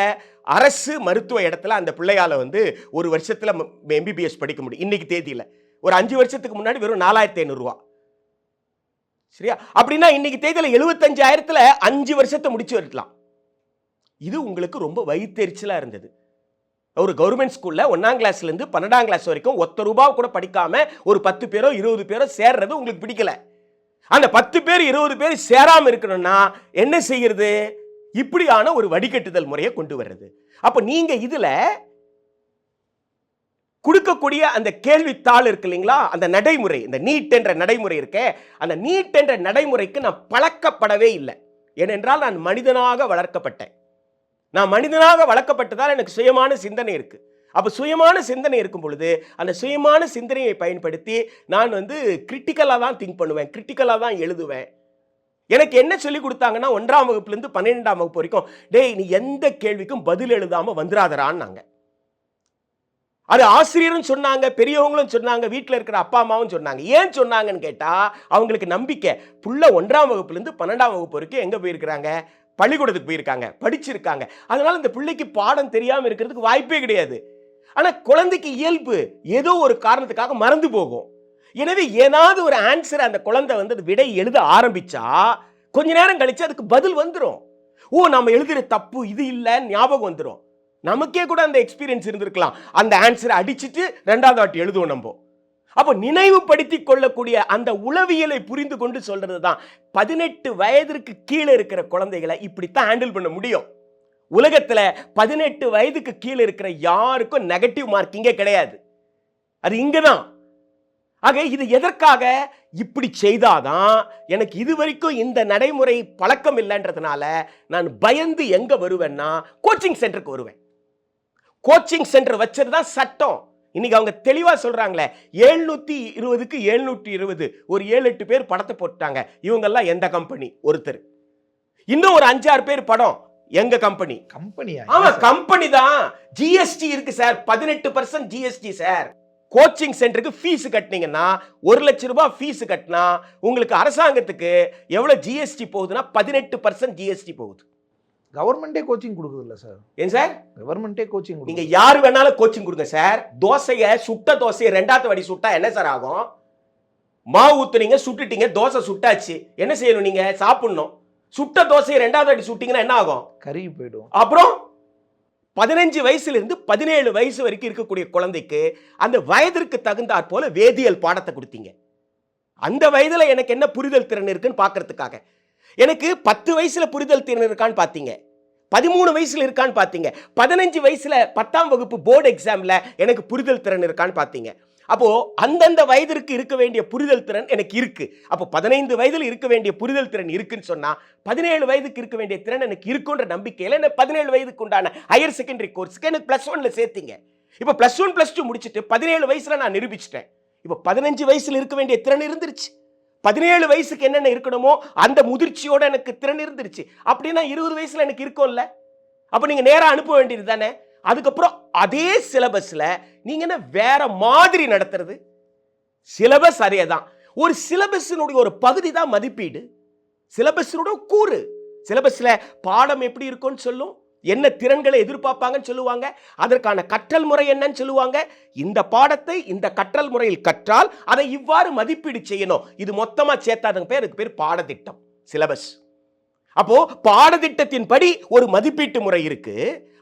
Speaker 4: அரசு மருத்துவ இடத்துல அந்த பிள்ளையால ஒரு வருஷத்துல MBBS படிக்க முடியும். இன்னைக்கு தேதியில ஒரு 5 வருஷத்துக்கு முன்னாடி வெறும் 4,500 ரூபா. சரியா? அப்படின்னா இன்னைக்கு தேதியில 75,000த்துல 5 வருஷத்தை முடிச்சு வரலாம். இது உங்களுக்கு ரொம்ப வயிற்றெரிச்சலா இருந்தது. ஒரு கவர்மெண்ட் ஸ்கூல்ல 1ஆம் கிளாஸ்ல இருந்து 12ஆம் கிளாஸ் வரைக்கும் ₹1 கூட படிக்காம ஒரு 10 பேரோ 20 பேரோ சேர்றது உங்களுக்கு பிடிக்கல. அந்த 10 பேர் 20 பேர் சேராம இருக்கணும்னா என்ன செய்யறது? இப்படியான ஒரு வடிகட்டுதல் முறையை கொண்டு வர்றது. அப்ப நீங்க இதுல கொடுக்கக்கூடிய அந்த கேள்வித்தாள் இருக்கு இல்லைங்களா, அந்த நடைமுறை, இந்த நீட் என்ற நடைமுறை இருக்கே, அந்த நீட் என்ற நடைமுறைக்கு நான் பழக்கப்படவே இல்லை. ஏனென்றால் நான் மனிதனாக வளர்க்கப்பட்டேன். நான் மனிதனாக வளர்க்கப்பட்டதால் எனக்கு சுயமான சிந்தனை இருக்கு. அப்ப சுயமான சிந்தனை இருக்கும் பொழுது அந்த சுயமான சிந்தனையை பயன்படுத்தி நான் கிரிட்டிக்கலா தான் திங்க் பண்ணுவேன், கிரிட்டிக்கலா தான் எழுதுவேன். எனக்கு என்ன சொல்லி கொடுத்தாங்கன்னா 1ஆம் வகுப்புலேருந்து 12ஆம் வகுப்பு வரைக்கும், டேய் நீ எந்த கேள்விக்கும் பதில் எழுதாம வந்துராதரான்னாங்க. அது ஆசிரியரும் சொன்னாங்க, பெரியவங்களும் சொன்னாங்க, வீட்டில் இருக்கிற அப்பா அம்மாவும் சொன்னாங்க. ஏன் சொன்னாங்கன்னு கேட்டா அவங்களுக்கு நம்பிக்கை. புள்ள 1ஆம் வகுப்புலேருந்து 12ஆம் வகுப்பு வரைக்கும் எங்க போயிருக்கிறாங்க? பள்ளிக்கூடத்துக்கு போயிருக்காங்க, படிச்சிருக்காங்க. அதனால இந்த பிள்ளைக்கு பாடம் தெரியாம இருக்கிறதுக்கு வாய்ப்பே கிடையாது. ஆனா குழந்தைக்கு இயல்பு ஏதோ ஒரு காரணத்துக்காக மறந்து போகும். எனவே ஏதாவது ஒரு ஆன்சர் அந்த குழந்தை விடை எழுத ஆரம்பிச்சா கொஞ்ச நேரம் கழிச்சு அதுக்கு பதில் வந்துடும். ஓ நம்ம எழுதுற தப்பு இது இல்ல ஞாபகம் வந்துடும். நமக்கே கூட அந்த எக்ஸ்பீரியன்ஸ் இருந்திருக்கலாம். அந்த ஆன்சரை அடிச்சுட்டு 2வது வாட்டி எழுதுவோம் நம்ம. அப்போ நினைவுபடுத்தி கொள்ளக்கூடிய அந்த உளவியலை புரிந்து கொண்டு சொல்றது தான் 18 வயதிற்கு கீழே இருக்கிற குழந்தைகளை இப்படித்தான் ஹேண்டில் பண்ண முடியும். உலகத்துல 18 வயதுக்கு கீழே இருக்கிற யாருக்கும் நெகட்டிவ் மார்க்கிங்கே கிடையாது. அது இங்கதான். ஆக இது எதற்காக இப்படி செய்தாதான் எனக்கு இதுவரைக்கும் இந்த நடைமுறை பழக்கம் இல்லைன்றதுனால நான் பயந்து எங்க வருவேன்னா கோச்சிங் சென்டருக்கு வருவேன். கோச்சிங் சென்டர் வச்சதுதான் சட்டம். இன்னைக்கு அவங்க தெளிவா சொல்றாங்களே 720க்கு 720 ஒரு 7-8 பேர் படத்தை போட்டாங்க. இவங்கெல்லாம் எந்த கம்பெனி? ஒருத்தர். இன்னும் ஒரு 5-6 பேர் படம் எங்க கம்பெனி?
Speaker 5: கம்பெனியா?
Speaker 4: ஆமா கம்பெனி தான். ஜிஎஸ்டி இருக்கு சார், 18% ஜிஎஸ்டி சார். கோச்சிங் சென்டருக்கு ஃபீஸ் கட்டினீங்கன்னா 1 லட்சம் ரூபாய் ஃபீஸ் கட்டினா உங்களுக்கு அரசாங்கத்துக்கு எவ்வளவு ஜிஎஸ்டி போகுதுன்னா 18% ஜிஎஸ்டி போகுது.
Speaker 5: கவர்மெண்டே கோச்சிங் கொடுக்குது இல்ல சார்?
Speaker 4: ஏன் சார்?
Speaker 5: கவர்மெண்டே கோச்சிங்.
Speaker 4: நீங்க யாரு வேணாலும் கோச்சிங் கொடுங்க சார். சுட்ட தோசையை 2வது வாட்டி சுட்டா என்ன சார் ஆகும்? மாவு ஊத்துனீங்க, சுட்டுட்டீங்க, தோசை சுட்டாச்சு, என்ன செய்யணும்? நீங்க சாப்பிடணும். சுட்ட தோசையை 2வது வாட்டி சுட்டீங்கன்னா என்ன ஆகும்?
Speaker 5: கருகி போயிடும்.
Speaker 4: அப்புறம் 15 வயசுல இருந்து 17 வயசு வரைக்கும் இருக்கக்கூடிய குழந்தைக்கு அந்த வயதிற்கு தகுந்தாற் போல வேதியியல் பாடத்தை கொடுத்தீங்க. அந்த வயதுல எனக்கு என்ன புரிதல் திறன் இருக்குன்னு பாக்குறதுக்காக. எனக்கு 10 வயசுல புரிதல் திறன் இருக்கான்னு பாத்தீங்க, 13 வயசுல இருக்கான்னு பாத்தீங்க, 15 வயசுல 10ஆம் வகுப்பு போர்டு எக்ஸாம்ல எனக்கு புரிதல் திறன் இருக்கான்னு பாத்தீங்க. அப்போ அந்தந்த வயதிற்கு இருக்க வேண்டிய புரிதல் திறன் எனக்கு இருக்கு. அப்போ 15 வயதில் இருக்க வேண்டிய புரிதல் திறன் இருக்குன்னு சொன்னா 17 வயதுக்கு இருக்க வேண்டிய திறன் எனக்கு இருக்குன்ற நம்பிக்கையில என்ன 17 வயதுக்கு உண்டான ஹையர் செகண்டரி கோர்ஸ்க்கு எனக்கு +1ல சேர்த்தீங்க. இப்போ +1 +2 முடிச்சுட்டு 17 வயசுல நான் நிரூபிச்சிட்டேன். இப்போ 15 வயசுல இருக்க வேண்டிய திறன் இருந்துருச்சு. 17 வயசுக்கு என்னென்ன இருக்கணுமோ அந்த முதிர்ச்சியோட எனக்கு திறன் இருந்துருச்சு. அப்படின்னா 20 வயசுல எனக்கு இருக்கும்ல. அப்ப நீங்க நேரா அனுப்ப வேண்டியது தானே. அதுக்கப்புறம் அதே சிலபஸ்ல நீங்க என்ன வேற மாதிரி நடத்துறது? சிலபஸ் அதேதான். ஒரு சிலபஸினுடைய ஒரு பகுதி தான் மதிப்பீடு. சிலபஸினுடைய கூறு. சிலபஸ்ல பாடம் எப்படி இருக்கும்னு சொல்லும், என்ன திறன்களை எதிர்பார்ப்பாங்கன்னு சொல்லுவாங்க, அதற்கான கற்றல் முறை என்னன்னு சொல்லுவாங்க. இந்த பாடத்தை இந்த கற்றல் முறையில் கற்றால் அதை இவ்வாறு மதிப்பீடு செய்யணும். இது மொத்தமா சேர்த்தாதுங்க பேருக்கு பேர் பாடத்திட்டம், சிலபஸ். அப்போ பாடத்திட்டத்தின் படி ஒரு மதிப்பீட்டு முறை இருக்கு.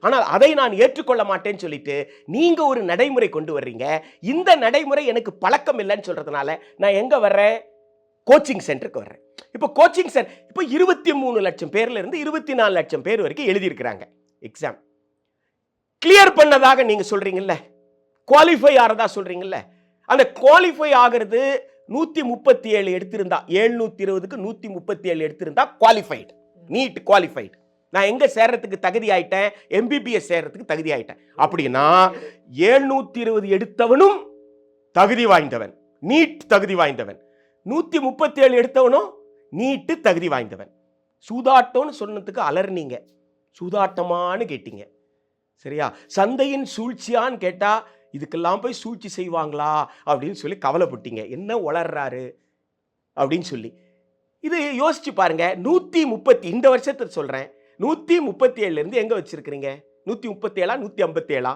Speaker 4: ஆனால் அதை நான் ஏற்றுக்கொள்ள மாட்டேன்னு சொல்லிட்டு நீங்க ஒரு நடைமுறை கொண்டு வர்றீங்க. இந்த நடைமுறை எனக்கு பழக்கம் இல்லைன்னு சொல்றதுனால நான் எங்க வர்றேன்? கோச்சிங் சென்டருக்கு வர்றேன். இப்போ கோச்சிங் சென்டர் இப்போ 23 லட்சம் பேர்ல இருந்து 24 லட்சம் பேர் வரைக்கும் எழுதியிருக்கிறாங்க எக்ஸாம். கிளியர் பண்ணதாக நீங்க சொல்றீங்கல்ல, குவாலிஃபை ஆறதா சொல்றீங்கல்ல, அந்த குவாலிஃபை ஆகிறது 137 எடுத்திருந்தா, 720க்கு 137 எடுத்திருந்தா குவாலிஃபைடு, நீட் குவாலிஃபைடு. நான் எங்க சேர்றதுக்கு தகுதி ஆயிட்டேன்? MBBS சேர்றதுக்கு தகுதி ஆயிட்டேன். அப்படின்னா 720 எடுத்தவனும் தகுதி வாய்ந்தவன், நீட் தகுதி வாய்ந்தவன். 137 எடுத்தவனும் நீட்டு தகுதி வாய்ந்தவன். சூதாட்டம்னு சொன்னதுக்கு அலர்னீங்க, சூதாட்டமானு கேட்டீங்க. சரியா? சந்தையின் சூழ்ச்சியான்னு கேட்டா இதுக்கெல்லாம் போய் சூழ்ச்சி செய்வாங்களா அப்படின்னு சொல்லி கவலைப்பட்டீங்க. என்ன உளர்றாரு அப்படின்னு சொல்லி. இது யோசிச்சு பாருங்க. 130 இந்த வருஷத்துக்கு சொல்றேன், 137 இருந்து எங்க வச்சிருக்கிறீங்க? 137 157?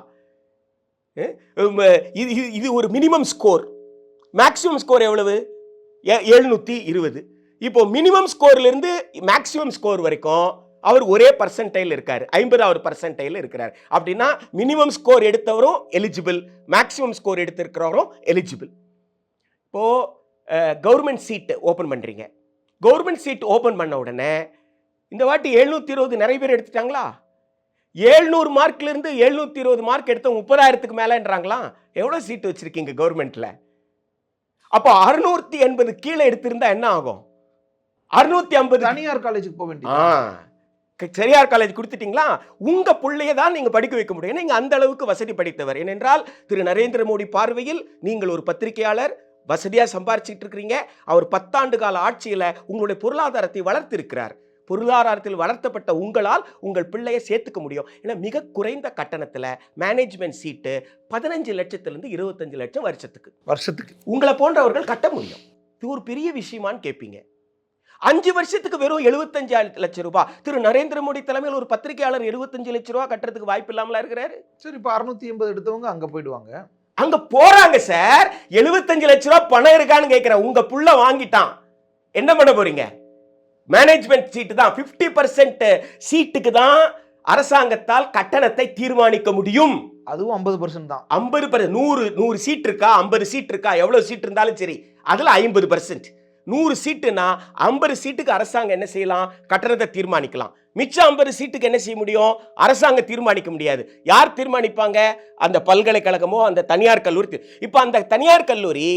Speaker 4: இது ஒரு மினிமம் ஸ்கோர். மேக்ஸிமம் ஸ்கோர் எவ்வளவு? 720. இப்போ மினிமம் ஸ்கோர்ல இருந்து மேக்ஸிமம் ஸ்கோர் வரைக்கும் அவர் ஒரே பர்சன்டைல் இருக்காரு, 50வது பர்சன்டைல் இருக்கிறார். அப்படின்னா மினிமம் ஸ்கோர் எடுத்தவரும் எலிஜிபிள், மேக்ஸிமம் ஸ்கோர் எடுத்திருக்கிறவரும் எலிஜிபிள். இப்போ கவர்மெண்ட் சீட் ஓபன் பண்றீங்க. கவர்மெண்ட் சீட் ஓபன் பண்ண உடனே இந்த வாட்டி 720 நிறைய பேர் எடுத்துட்டாங்களா? 700 மார்க்ல இருந்து 720 மார்க் எடுத்த 30,000க்கு மேலன்றாங்களா? எவ்வளவு சீட் வச்சிருக்கீங்க கவர்மெண்ட்ல? அப்போ 680 கீழே எடுத்திருந்தா என்ன ஆகும்? 650
Speaker 5: தனியார் காலேஜுக்கு போக வேண்டியது.
Speaker 4: சரியார் காலேஜ் கொடுத்துட்டீங்களா? உங்க பிள்ளைய தான் நீங்க படிக்க வைக்க முடியும். நீங்க அந்த அளவுக்கு வசதி படித்தவர். ஏனென்றால் திரு நரேந்திர மோடி பார்வையில் நீங்கள் ஒரு பத்திரிகையாளர், வசதியா சம்பாரிச்சிட்டு இருக்கிறீங்க. அவர் 10 ஆண்டு கால ஆட்சியில உங்களுடைய பொருளாதாரத்தை வளர்த்திருக்கிறார். பொருளாதாரத்தில் வளர்த்தப்பட்ட உங்களால் உங்கள் பிள்ளையை சேர்த்துக்க முடியும். ஏன்னா மிக குறைந்த கட்டணத்தில் மேனேஜ்மெண்ட் சீட்டு 15 லட்சத்திலிருந்து 25 லட்சம் வருஷத்துக்கு உங்களை போன்றவர்கள் கட்ட முடியும். இது ஒரு பெரிய விஷயமான்னு கேட்பீங்க. 5 வருஷத்துக்கு வெறும் 75 லட்சம் ரூபாய். திரு நரேந்திர மோடி தலைமையில் ஒரு பத்திரிகையாளர் 75 லட்சம் ரூபாய் கட்டுறதுக்கு வாய்ப்பு இல்லாமலா இருக்கிறாரு?
Speaker 5: சரி, இப்போ 680 எடுத்தவங்க அங்க போயிடுவாங்க.
Speaker 4: அங்க போறாங்க சார். 75 லட்சம் ரூபாய் பணம் இருக்கான்னு கேட்கிறேன். உங்க புள்ள வாங்கிட்டான், என்ன பண்ண போறீங்க? மேனேஜ்மெண்ட் சீட்டு தான் 50% சீட்டுக்கு தான் அரசாங்கத்தால் கட்டணத்தை தீர்மானிக்க முடியும்.
Speaker 5: அதுவும் 50% தான்.
Speaker 4: 50%. 100 சீட் இருக்கா, 50 சீட் இருக்கா, எவ்வளவு சீட் இருந்தாலும் சரி, அதுல 50%. 100 சீட்டுனா 50 சீட்டுக்கு அரசாங்கம் என்ன செய்யலாம்? கட்டணத்தை தீர்மானிக்கலாம். மிச்சம் 50 சீட்டுக்கு என்ன செய்ய முடியும்? அரசாங்கம் தீர்மானிக்க முடியாது. யார் தீர்மானிப்பாங்க? அந்த பல்கலைக்கழகமோ அந்த தனியார் கல்லூரி. இப்போ அந்த தனியார் கல்லூரி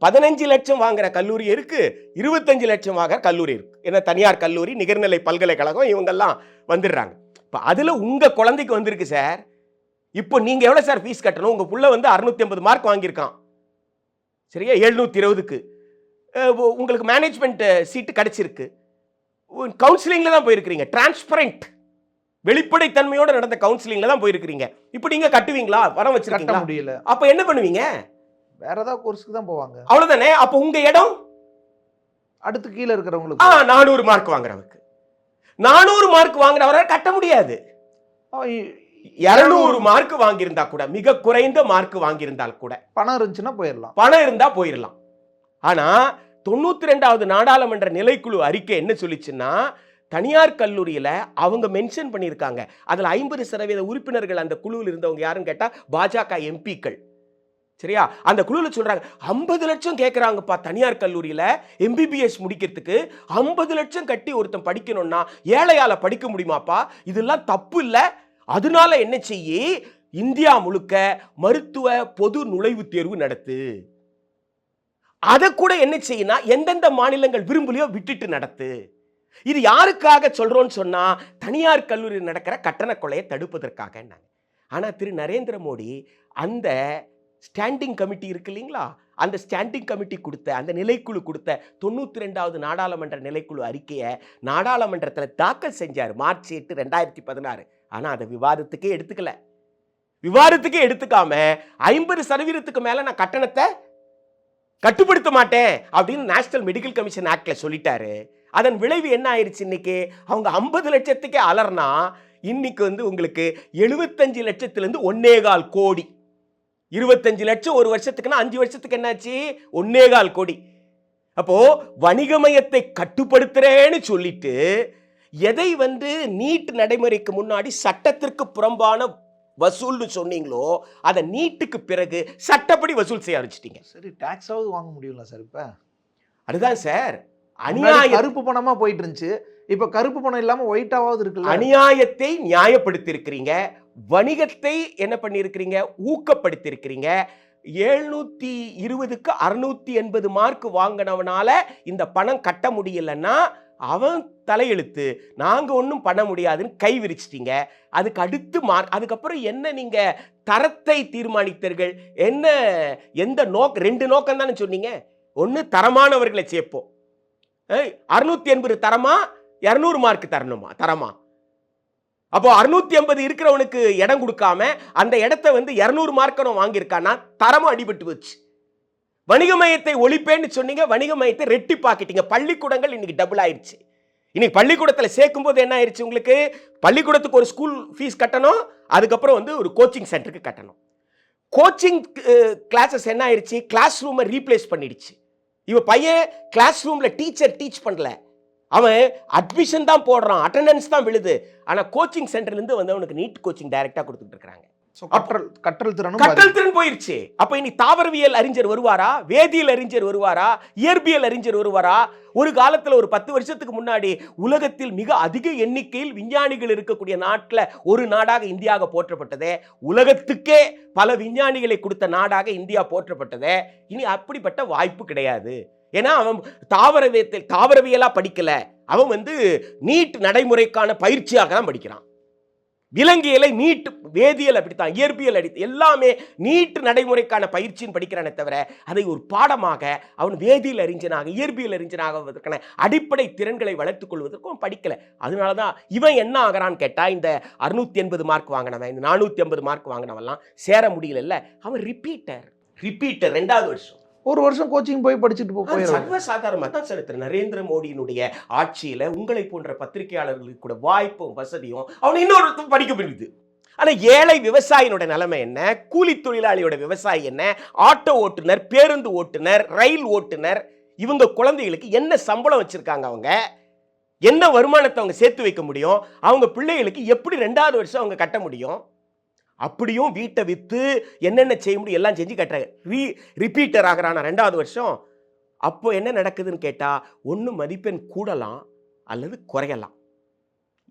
Speaker 4: 15 லட்சம் வாங்குற கல்லூரி இருக்கு, 25 லட்சம் வாங்குற கல்லூரி இருக்கு. ஏன்னா தனியார் கல்லூரி, நிகர்நிலை பல்கலைக்கழகம் இவங்கெல்லாம் வந்துடுறாங்க. இப்போ அதுல உங்க குழந்தைக்கு வந்திருக்கு சார். இப்போ நீங்க எவ்வளவு சார் ஃபீஸ் கட்டணும்? உங்க புள்ள 650 மார்க் வாங்கியிருக்கான், சரியா? 720க்கு உங்களுக்கு மேனேஜ்மெண்ட் சீட்டு கிடைச்சிருக்கு. கவுன்சிலிங்ல தான் போயிருக்கிறீங்க. டிரான்ஸ்பரண்ட், வெளிப்படைத்தன்மையோட நடந்த கவுன்சிலிங்ல தான் போயிருக்கிறீங்க. இப்போ நீங்க கட்டுவீங்களா? பணம் வச்சிருக்கீங்களா?
Speaker 5: முடியல.
Speaker 4: அப்ப என்ன பண்ணுவீங்க?
Speaker 5: வேற ஏதாவது கோர்ஸ்க்கு தான் போவாங்க.
Speaker 4: அவ்வளவுதானே. அப்ப உங்க இடம்
Speaker 5: அடுத்து கீழே இருக்கிறவங்களுக்கு
Speaker 4: 400 மார்க் வாங்குறவங்க, 400 மார்க் வாங்குறவரை கட்ட முடியாது. 200 மார்க் வாங்கியிருந்தா கூட, மிக குறைந்த மார்க் வாங்கியிருந்தால் கூட,
Speaker 5: பணம் இருந்துச்சுன்னா போயிடலாம்.
Speaker 4: பணம் இருந்தா போயிடலாம். ஆனா 92வது நாடாளுமன்ற நிலைக்குழு அறிக்கை என்ன சொல்லிச்சுன்னா, தனியார் கல்லூரியில அவங்க மென்ஷன் பண்ணியிருக்காங்க, அதுல 50% உறுப்பினர்கள் அந்த குழுவில் இருந்தவங்க யாருன்னு கேட்டா பாஜக எம்பிக்கள், சரியா? அந்த குழுவில் சொல்றாங்க 50 லட்சம் கேட்கறாங்கப்பா தனியார் கல்லூரியில MBBS முடிக்கிறதுக்கு. 50 லட்சம் கட்டி ஒருத்தன் படிக்கணும்னா ஏழையால படிக்க முடியுமாப்பா? இதெல்லாம் தப்பு இல்ல. அதனால என்ன செய்ய, இந்தியா முழுக்க மருத்துவ பொது நுழைவுத் தேர்வு நடத்து. அதை கூட என்ன செய்யணும், எந்தெந்த மாநிலங்கள் விரும்பலையோ விட்டுட்டு நடத்து. இது யாருக்காக சொல்றோம்னு சொன்னா, தனியார் கல்லூரியில் நடக்கிற கட்டண கொலையை தடுப்பதற்காக. ஆனா திரு நரேந்திர மோடி அந்த ஸ்டாண்டிங் கமிட்டி இருக்கு இல்லைங்களா, அந்த ஸ்டாண்டிங் கமிட்டி கொடுத்த, அந்த நிலைக்குழு கொடுத்த 92வது நாடாளுமன்ற நிலைக்குழு அறிக்கையை நாடாளுமன்றத்தில் தாக்கல் செஞ்சார் மார்ச் 8, 2016. ஆனா அதை விவாதத்துக்கே எடுத்துக்கல. விவாதத்துக்கே எடுத்துக்காம 50% மேல நான் கட்டணத்தை கட்டுப்படுத்த மாட்டேன் அப்படின்னு நேஷனல் மெடிக்கல் கமிஷன் ஆக்ட்ல சொல்லிட்டாரு. அதன் விளைவு என்ன ஆயிடுச்சு? இன்னைக்கு அவங்க 50 லட்சத்துக்கே அலர்னா இன்னைக்கு வந்து உங்களுக்கு 75 லட்சத்திலிருந்து 1.25 கோடி. 25 லட்சம் ஒரு வருஷத்துக்குன்னா 5 வருஷத்துக்கு என்னாச்சு? 1.25 கோடி. அப்போ வணிகமயத்தை கட்டுப்படுத்துறேன்னு சொல்லிட்டு எதை வந்து நீட் நடைமுறைக்கு முன்னாடி சட்டத்திற்கு புறம்பான வசூல்னு சொன்னீங்களோ அதை நீட்டுக்கு பிறகு சட்டப்படி வசூல் செய்ய ஆரம்பிச்சிட்டீங்க.
Speaker 5: சரி, டாக்ஸாவது வாங்க முடியும்ல சார்? இப்போ
Speaker 4: அதுதான் சார்
Speaker 5: கருப்பு பணமா போயிட்டு இருந்துச்சு, இப்ப கருப்பு பணம் இல்லாம ஒயிட்டாவது இருக்குல்ல.
Speaker 4: அநியாயத்தை நியாயப்படுத்தி இருக்கிறீங்க, வணிகத்தை என்ன பண்ணி இருக்கிறீங்க? ஊக்கப்படுத்தி இருக்கிறீங்க. 720க்கு 680 மார்க் வாங்கினவனால இந்த பணம் கட்ட முடியலன்னா அவன் தலையெழுத்து, நாங்க ஒன்றும் பண்ண முடியாதுன்னு கை விரிச்சிட்டீங்க. அதுக்கு அடுத்து அதுக்கப்புறம் என்ன நீங்க தரத்தை தீர்மானித்தீர்கள்? என்ன எந்த நோக்கம்? 2 நோக்கம் தானே சொன்னீங்க. ஒன்று தரமானவர்களை சேர்ப்போம், 680 தரமா 200 மார்க் தரணுமா தரமா? அப்போ 680 இருக்கிறவனுக்கு இடம் கொடுக்காம அந்த இடத்த வந்து 200 மார்க்கனும் வாங்கியிருக்கானா தரமும் அடிபட்டு வச்சு. வணிக மையத்தை ஒழிப்பேன்னு சொன்னீங்க, வணிக மையத்தை ரெட்டிப்பாக்கிட்டீங்க. பள்ளிக்கூடங்கள் இன்னைக்கு டபுள் ஆயிடுச்சு. இன்னைக்கு பள்ளிக்கூடத்தில் சேர்க்கும் போது என்ன ஆயிடுச்சு உங்களுக்கு? பள்ளிக்கூடத்துக்கு ஒரு ஸ்கூல் ஃபீஸ் கட்டணும், அதுக்கப்புறம் வந்து ஒரு கோச்சிங் சென்டருக்கு கட்டணும். கோச்சிங் கிளாஸஸ் என்ன ஆயிடுச்சு? கிளாஸ் ரூமை ரீப்ளேஸ் பண்ணிடுச்சு. இவ பையன் கிளாஸ் ரூம்ல டீச்சர் டீச் பண்ணல, அவன் அட்மிஷன் தான் போடுறான், அட்டெண்டன்ஸ் தான் விழுது. ஆனா கோச்சிங் சென்டர்ல இருந்து வந்து அவனுக்கு நீட் கோச்சிங் டைரக்டா கொடுத்துட்டு இருக்காங்க.
Speaker 5: கற்றல்
Speaker 4: திறன் போயிருச்சு. அப்ப இனி தாவரவியல் அறிஞர் வருவாரா? வேதியியல் அறிஞர் வருவாரா? இயற்பியல் அறிஞர் வருவாரா? ஒரு காலத்துல ஒரு 10 வருஷத்துக்கு முன்னாடி உலகத்தில் மிக அதிக எண்ணிக்கையில் விஞ்ஞானிகள் இருக்கக்கூடிய நாட்டில் ஒரு நாடாக இந்தியாக போற்றப்பட்டதே, உலகத்துக்கே பல விஞ்ஞானிகளை கொடுத்த நாடாக இந்தியா போற்றப்பட்டதே. இனி அப்படிப்பட்ட வாய்ப்பு கிடையாது. ஏன்னா அவன் தாவரவியலா படிக்கல, அவன் வந்து நீட் நடைமுறைக்கான பயிற்சியாக தான் படிக்கிறான். விலங்கியலை நீட், வேதியியல் அப்படித்தான், இயற்பியல் அடித்து எல்லாமே நீட் நடைமுறைக்கான பயிற்சின்னு படிக்கிறானே தவிர அதை ஒரு பாடமாக அவன் வேதியியல் அறிஞனாக இயற்பியல் அறிஞனாக அடிப்படை திறன்களை வளர்த்துக் கொள்வதற்கும் படிக்கல. அதனாலதான் இவன் என்ன ஆகிறான்னு கேட்டா, இந்த 680 மார்க் வாங்கினவன், இந்த 450 மார்க் வாங்கினவெல்லாம் சேர முடியல. அவன் ரிப்பீட்டர் 2வது வருஷம்
Speaker 5: ஒரு வருஷம் கோச்சிங் போய் படிச்சுட்டு போயிடும்.
Speaker 4: சர்வசாதாரணமாக தான் சார் திரு நரேந்திர மோடியினுடைய ஆட்சியில உங்களை போன்ற பத்திரிகையாளர்களுக்கு கூட வாய்ப்பும் வசதியும் அவன் இன்னொரு படிக்க முடியுது. ஆனா ஏழை விவசாயினோட நிலைமை என்ன? கூலி தொழிலாளியோட விவசாயி என்ன? ஆட்டோ ஓட்டுநர், பேருந்து ஓட்டுநர், ரயில் ஓட்டுநர், இவங்க குழந்தைகளுக்கு என்ன சம்பளம் வச்சிருக்காங்க? அவங்க என்ன வருமானத்தை அவங்க சேர்த்து வைக்க முடியும்? அவங்க பிள்ளைகளுக்கு எப்படி 2வது வருஷம் அவங்க கட்ட முடியும்? அப்படியும் வீட்டை விற்று என்னென்ன செய்ய முடியும் எல்லாம் செஞ்சு கட்டுறாங்க. ரிப்பீட்டர் ஆகிறானா 2வது வருஷம். அப்போ என்ன நடக்குதுன்னு கேட்டால், ஒன்று மதிப்பெண் கூடலாம் அல்லது குறையலாம்.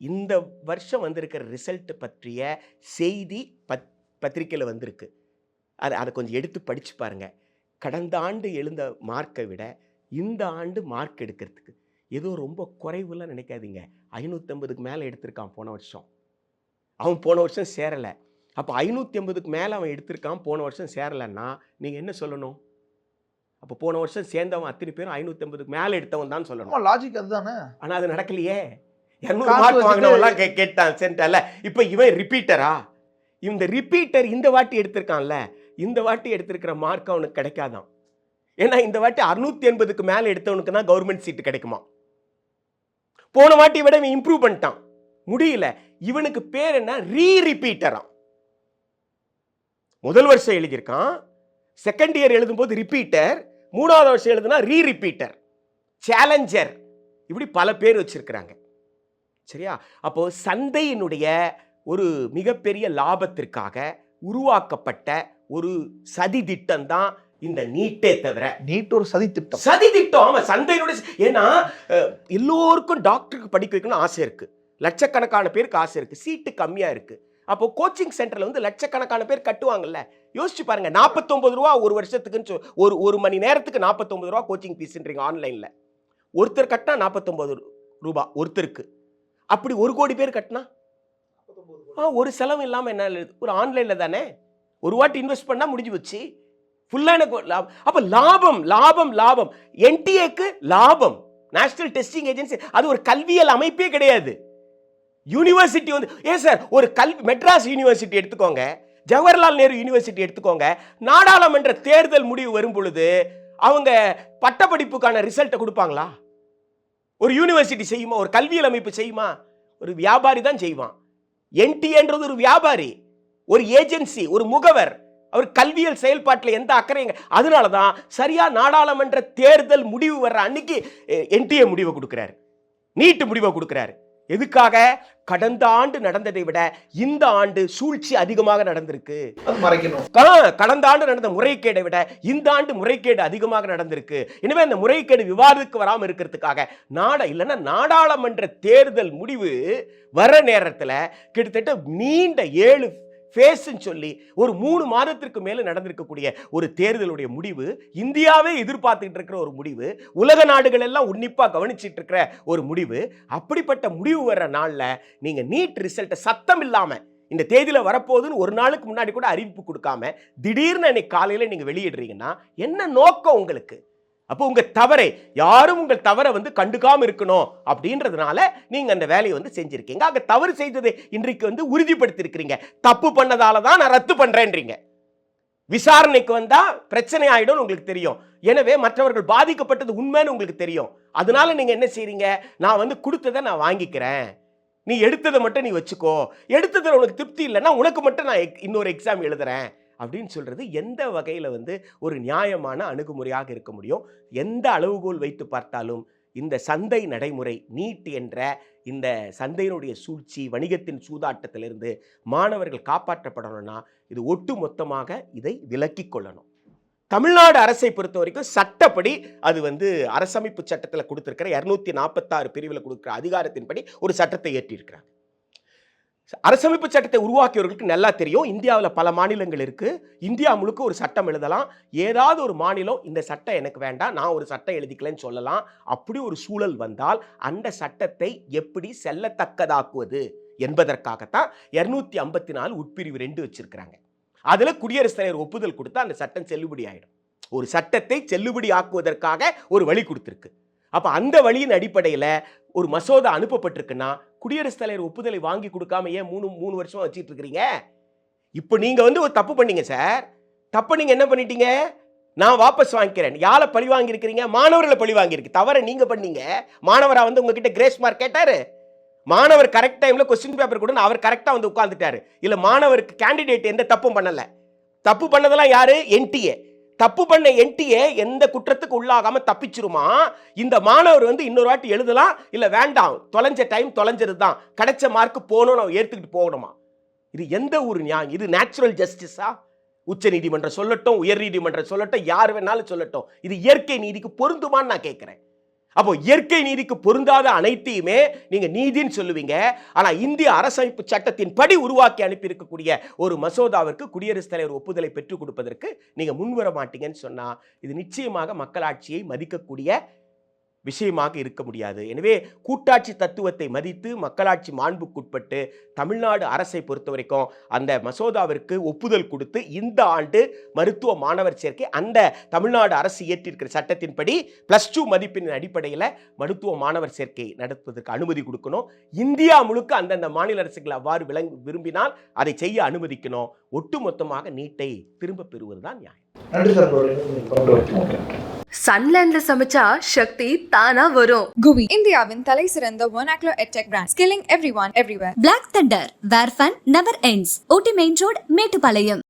Speaker 4: இந்த வருஷம் வந்திருக்கிற ரிசல்ட் பற்றிய செய்தி பத்திரிக்கையில் வந்திருக்கு. அதை கொஞ்சம் எடுத்து படித்து பாருங்கள். கடந்த ஆண்டு எழுந்த மார்க்கை விட இந்த ஆண்டு மார்க் எடுக்கிறதுக்கு ஏதோ ரொம்ப குறைவுலாம் நினைக்காதீங்க. 550க்கு மேலே எடுத்திருக்கான் போன வருஷம். அவன் போன வருஷம் சேரலை. அப்போ 550க்கு மேலே அவன் எடுத்திருக்கான், போன வருஷம் சேரலைன்னா நீங்கள் என்ன சொல்லணும்? அப்போ போன வருஷம் சேர்ந்தவன் அத்தனை பேரும் 550க்கு மேலே எடுத்தவன் தான் சொல்லணும்.
Speaker 5: லாஜிக் அதுதானே. ஆனால்
Speaker 4: அது நடக்கலையே. 200 மார்க் வாங்கினவன்லாம் கேட்டான் சென்டர்ல. இப்போ இவன் ரிப்பீட்டரா? இந்த ரிப்பீட்டர் இந்த வாட்டி எடுத்திருக்கான்ல, இந்த வாட்டி எடுத்திருக்கிற மார்க் அவனுக்கு கிடைக்காதான். ஏன்னா இந்த வாட்டி 680க்கு மேலே எடுத்தவனுக்கு தான் கவர்மெண்ட் சீட்டு கிடைக்குமா. போன வாட்டி விட இவன் இம்ப்ரூவ் பண்ணிட்டான், முடியல. இவனுக்கு பேர் என்ன? ரிப்பீட்டரா. முதல் வருஷம் எழுதியிருக்கான், செகண்ட் இயர் எழுதும்போது ரிப்பீட்டர், 3வது வருஷம் எழுதுனா ரிப்பீட்டர், சேலஞ்சர், இப்படி பல பேர் வச்சிருக்கிறாங்க. சரியா? அப்போ சந்தையினுடைய ஒரு மிகப்பெரிய லாபத்திற்காக உருவாக்கப்பட்ட ஒரு சதி திட்டம் தான் இந்த நீட்டே தவிர.
Speaker 5: நீட் ஒரு சதி திட்டம்.
Speaker 4: ஆமா, சந்தையினுடைய. ஏன்னா எல்லோருக்கும் டாக்டருக்கு படிக்க வைக்கணும்னு ஆசை இருக்கு, லட்சக்கணக்கான பேருக்கு ஆசை இருக்கு, சீட்டு கம்மியா இருக்கு. அப்போ கோச்சிங் சென்டர்ல வந்து லட்சக்கணக்கான பேர் கட்டுவாங்கல்ல. யோசிச்சு பாருங்க, 49 ரூபா ஒரு வருஷத்துக்கு, ஒரு மணி நேரத்துக்கு 49 ரூபா கோச்சிங் ஃபீஸ்ன்றீங்க ஆன்லைன்ல. ஒருத்தர் கட்டினா 49 ரூபா ஒருத்தருக்கு. அப்படி 1 கோடி பேர் கட்டினா ஒரு செலவு இல்லாம என்ன? ஒரு ஆன்லைன்ல தானே, ஒரு வாட்டி இன்வெஸ்ட் பண்ணா முடிஞ்சு வச்சு ஃபுல்லா எனக்கு லாபம். அப்ப லாபம் லாபம் லாபம். என்டிஏக்கு லாபம், நேஷனல் டெஸ்டிங் ஏஜென்சி, அது ஒரு கல்வியல் அமைப்பே கிடையாது. யூனிவர்சிட்டி வந்து ஏன் சார், ஒரு மெட்ராஸ் யூனிவர்சிட்டி எடுத்துக்கோங்க, ஜவஹர்லால் நேரு யூனிவர்சிட்டி எடுத்துக்கோங்க. நாடாளுமன்ற தேர்தல் முடிவு வரும் பொழுது அவங்க பட்டப்படிப்புக்கான ரிசல்ட்டை கொடுப்பாங்களா? ஒரு யூனிவர்சிட்டி செய்யுமா? ஒரு கல்வியல் அமைப்பு செய்யுமா? ஒரு வியாபாரி தான் செய்வான். என்டிஏன்றது ஒரு வியாபாரி, ஒரு ஏஜென்சி, ஒரு முகவர். அவர் கல்வியல் செயல்பாட்டில் எந்த அக்கறையும். அதனாலதான் சரியா நாடாளுமன்ற தேர்தல் முடிவு வர்ற அன்னைக்கு என்டிஏ முடிவை கொடுக்கிறாரு, நீட்டு முடிவை கொடுக்கிறாரு. எதுக்காக? கடந்த ஆண்டு நடந்ததை விட இந்த ஆண்டு சூழ்ச்சி அதிகமாக நடந்திருக்கு. கடந்த ஆண்டு நடந்த முறைகேடை விட இந்த ஆண்டு முறைகேடு அதிகமாக நடந்திருக்கு. எனவே அந்த முறைகேடு விவாதத்துக்கு வராமல் இருக்கிறதுக்காக இல்லைன்னா நாடாளுமன்ற தேர்தல் முடிவு வர நேரத்தில் கிட்டத்தட்ட நீண்ட 7 ஃபேஸ்ன்னு சொல்லி ஒரு 3 மாதத்திற்கு மேல நடந்திருக்கக்கூடிய ஒரு தேர்தலுடைய முடிவு, இந்தியாவே எதிர்பார்த்துட்டு இருக்கிற ஒரு முடிவு, உலக நாடுகள் எல்லாம் உன்னிப்பா கவனிச்சிட்டு இருக்கிற ஒரு முடிவு. அப்படிப்பட்ட முடிவு வர்ற நாள்ல நீங்க நீட் ரிசல்ட்டை சத்தம் இல்லாம இந்த தேதியில வரப்போகுதுன்னு ஒரு நாளுக்கு முன்னாடி கூட அறிவிப்பு கொடுக்காம திடீர்னு அன்னைக்கு காலையில நீங்க வெளியிடுறீங்கன்னா என்ன நோக்கம் உங்களுக்கு? அப்போ உங்க தவறை யாரும் உங்கள் தவறை கண்டுக்காம இருக்கணும் அப்படின்றதுனால நீங்க அந்த வேலையை செஞ்சிருக்கீங்க. அங்க தவறு செய்ததை இன்றைக்கு உறுதிப்படுத்தி இருக்கிறீங்க. தப்பு பண்ணதால தான் நான் ரத்து பண்றேன்றீங்க. விசாரணைக்கு வந்தா பிரச்சனை ஆயிடும் உங்களுக்கு தெரியும். எனவே மற்றவர்கள் பாதிக்கப்பட்டது உண்மைன்னு உங்களுக்கு தெரியும். அதனால நீங்க என்ன செய்றீங்க? நான் கொடுத்ததை நான் வாங்கிக்கிறேன், நீ எடுத்ததை மட்டும் நீ வச்சுக்கோ, எடுத்ததில் உனக்கு திருப்தி இல்லைன்னா உனக்கு மட்டும் நான் இன்னொரு எக்ஸாம் எழுதுறேன் அப்படின்னு சொல்றது எந்த வகையில் ஒரு நியாயமான அணுகுமுறையாக இருக்க முடியும்? எந்த அளவுகோல் வைத்து பார்த்தாலும் இந்த சந்தை நடைமுறை, நீட் என்ற இந்த சந்தையினுடைய சூழ்ச்சி, வணிகத்தின் சூதாட்டத்திலிருந்து மாணவர்கள் காப்பாற்றப்படணும்னா இது ஒட்டு மொத்தமாக இதை விலக்கிக் கொள்ளணும். தமிழ்நாடு அரசை பொறுத்த வரைக்கும் சட்டப்படி அது அரசமைப்பு சட்டத்தில் கொடுத்திருக்கிற 246 பிரிவில் கொடுக்கிற அதிகாரத்தின்படி ஒரு சட்டத்தை ஏற்றியிருக்கிறாங்க. அரசமைப்பு சட்டத்தை உருவாக்கியவர்களுக்கு நல்லா தெரியும், இந்தியாவில் பல மாநிலங்கள் இருக்கு. இந்தியா முழுக்க ஒரு சட்டம் எழுதலாம். ஏதாவது ஒரு மாநிலம் இந்த சட்டம் எனக்கு வேண்டாம், நான் ஒரு சட்டம் எழுதிக்கலன்னு சொல்லலாம். அப்படி ஒரு சூழல் வந்தால் அந்த சட்டத்தை எப்படி செல்லத்தக்கதாக்குவது என்பதற்காகத்தான் 254 உட்பிரிவு 2 வச்சிருக்கிறாங்க. அதுல குடியரசுத் தலைவர் ஒப்புதல் கொடுத்தா அந்த சட்டம் செல்லுபடி ஆயிடும். ஒரு சட்டத்தை செல்லுபடி ஆக்குவதற்காக ஒரு வழி கொடுத்திருக்கு. அப்ப அந்த வழியின் அடிப்படையில் ஒரு மசோதா அனுப்பப்பட்டிருக்குன்னா குடியரசுத் தலைவர் ஒப்புதலை வாங்கி கொடுக்காம ஏன் 3 வருஷமா வச்சிட்டு இருக்கிறீங்க? இப்போ நீங்க ஒரு தப்பு பண்ணீங்க சார். தப்ப நீங்க என்ன பண்ணிட்டீங்க? நான் வாபஸ் வாங்கிக்கிறேன். யாரை பழி வாங்கி இருக்கிறீங்க? மாணவர்களை பழி வாங்கியிருக்கு. தவற நீங்க பண்ணீங்க. மாணவரா உங்ககிட்ட கிரேஸ் மார்க் கேட்டாரு. மாணவர் கரெக்ட் டைம்ல கொஸ்டின் பேப்பர் கூட அவர் கரெக்டா உட்கார்ந்துட்டாரு. இல்ல மாணவருக்கு கேண்டிடேட் எந்த தப்பும் பண்ணல. தப்பு பண்ணதெல்லாம் யாரு? என்டிஏ. தப்பு பண்ண என்டிஏ எந்த குற்றத்துக்கு உள்ளாகாம தப்பிச்சிருமா? இந்த மாணவர் இன்னொரு வாட்டி எழுதலாம், இல்ல வேண்டாம், தொலைஞ்ச டைம் தொலைஞ்சதுதான், கிடைச்ச மார்க் போகணும், ஏத்துக்கிட்டு போகணுமா? இது எந்த ஒரு நியாயம்? இது நேச்சுரல் ஜஸ்டிஸா? உச்ச நீதிமன்றம் சொல்லட்டும், உயர் நீதிமன்றம் சொல்லட்டும், யார் வேணாலும் சொல்லட்டும், இது இயற்கை நீதிக்கு பொருந்துமான்னு நான் கேட்கிறேன். அப்போ இயற்கை நீதிக்கு பொருந்தாத அனைத்தையுமே நீங்க நீதின்னு சொல்லுவீங்க. ஆனா இந்திய அரசமைப்பு சட்டத்தின் படி உருவாக்கி அனுப்பி இருக்கக்கூடிய ஒரு மசோதாவிற்கு குடியரசுத் தலைவர் ஒப்புதலை பெற்றுக் கொடுப்பதற்கு நீங்க முன்வர மாட்டீங்கன்னு சொன்னா இது நிச்சயமாக மக்களாட்சியை மதிக்கக்கூடிய விஷயமாக இருக்க முடியாது. எனவே கூட்டாட்சி தத்துவத்தை மதித்து மக்களாட்சி மாண்புக்குட்பட்டு தமிழ்நாடு அரசை பொறுத்த வரைக்கும் அந்த மசோதாவிற்கு ஒப்புதல் கொடுத்து இந்த ஆண்டு மருத்துவ மாணவர் சேர்க்கை அந்த தமிழ்நாடு அரசு இயற்றியிருக்கிற சட்டத்தின்படி +2 மதிப்பெண்ணின் அடிப்படையில் மருத்துவ மாணவர் சேர்க்கை நடத்துவதற்கு அனுமதி கொடுக்கணும். இந்தியா முழுக்க அந்தந்த மாநில அரசுகள் அவ்வாறு விரும்பினால் அதை செய்ய அனுமதிக்கணும். ஒட்டுமொத்தமாக நீட்டை திரும்ப பெறுவதுதான் நியாயம்.
Speaker 1: சன்லேண்ட்ல சமைச்சா சக்தி தானா வரும்.
Speaker 2: குவி, இந்தியாவின் தலை சிறந்த vernacular edtech brand, skilling everyone everywhere.
Speaker 3: Black Thunder, where fun never ends. OT Main Road, Mettupalayam.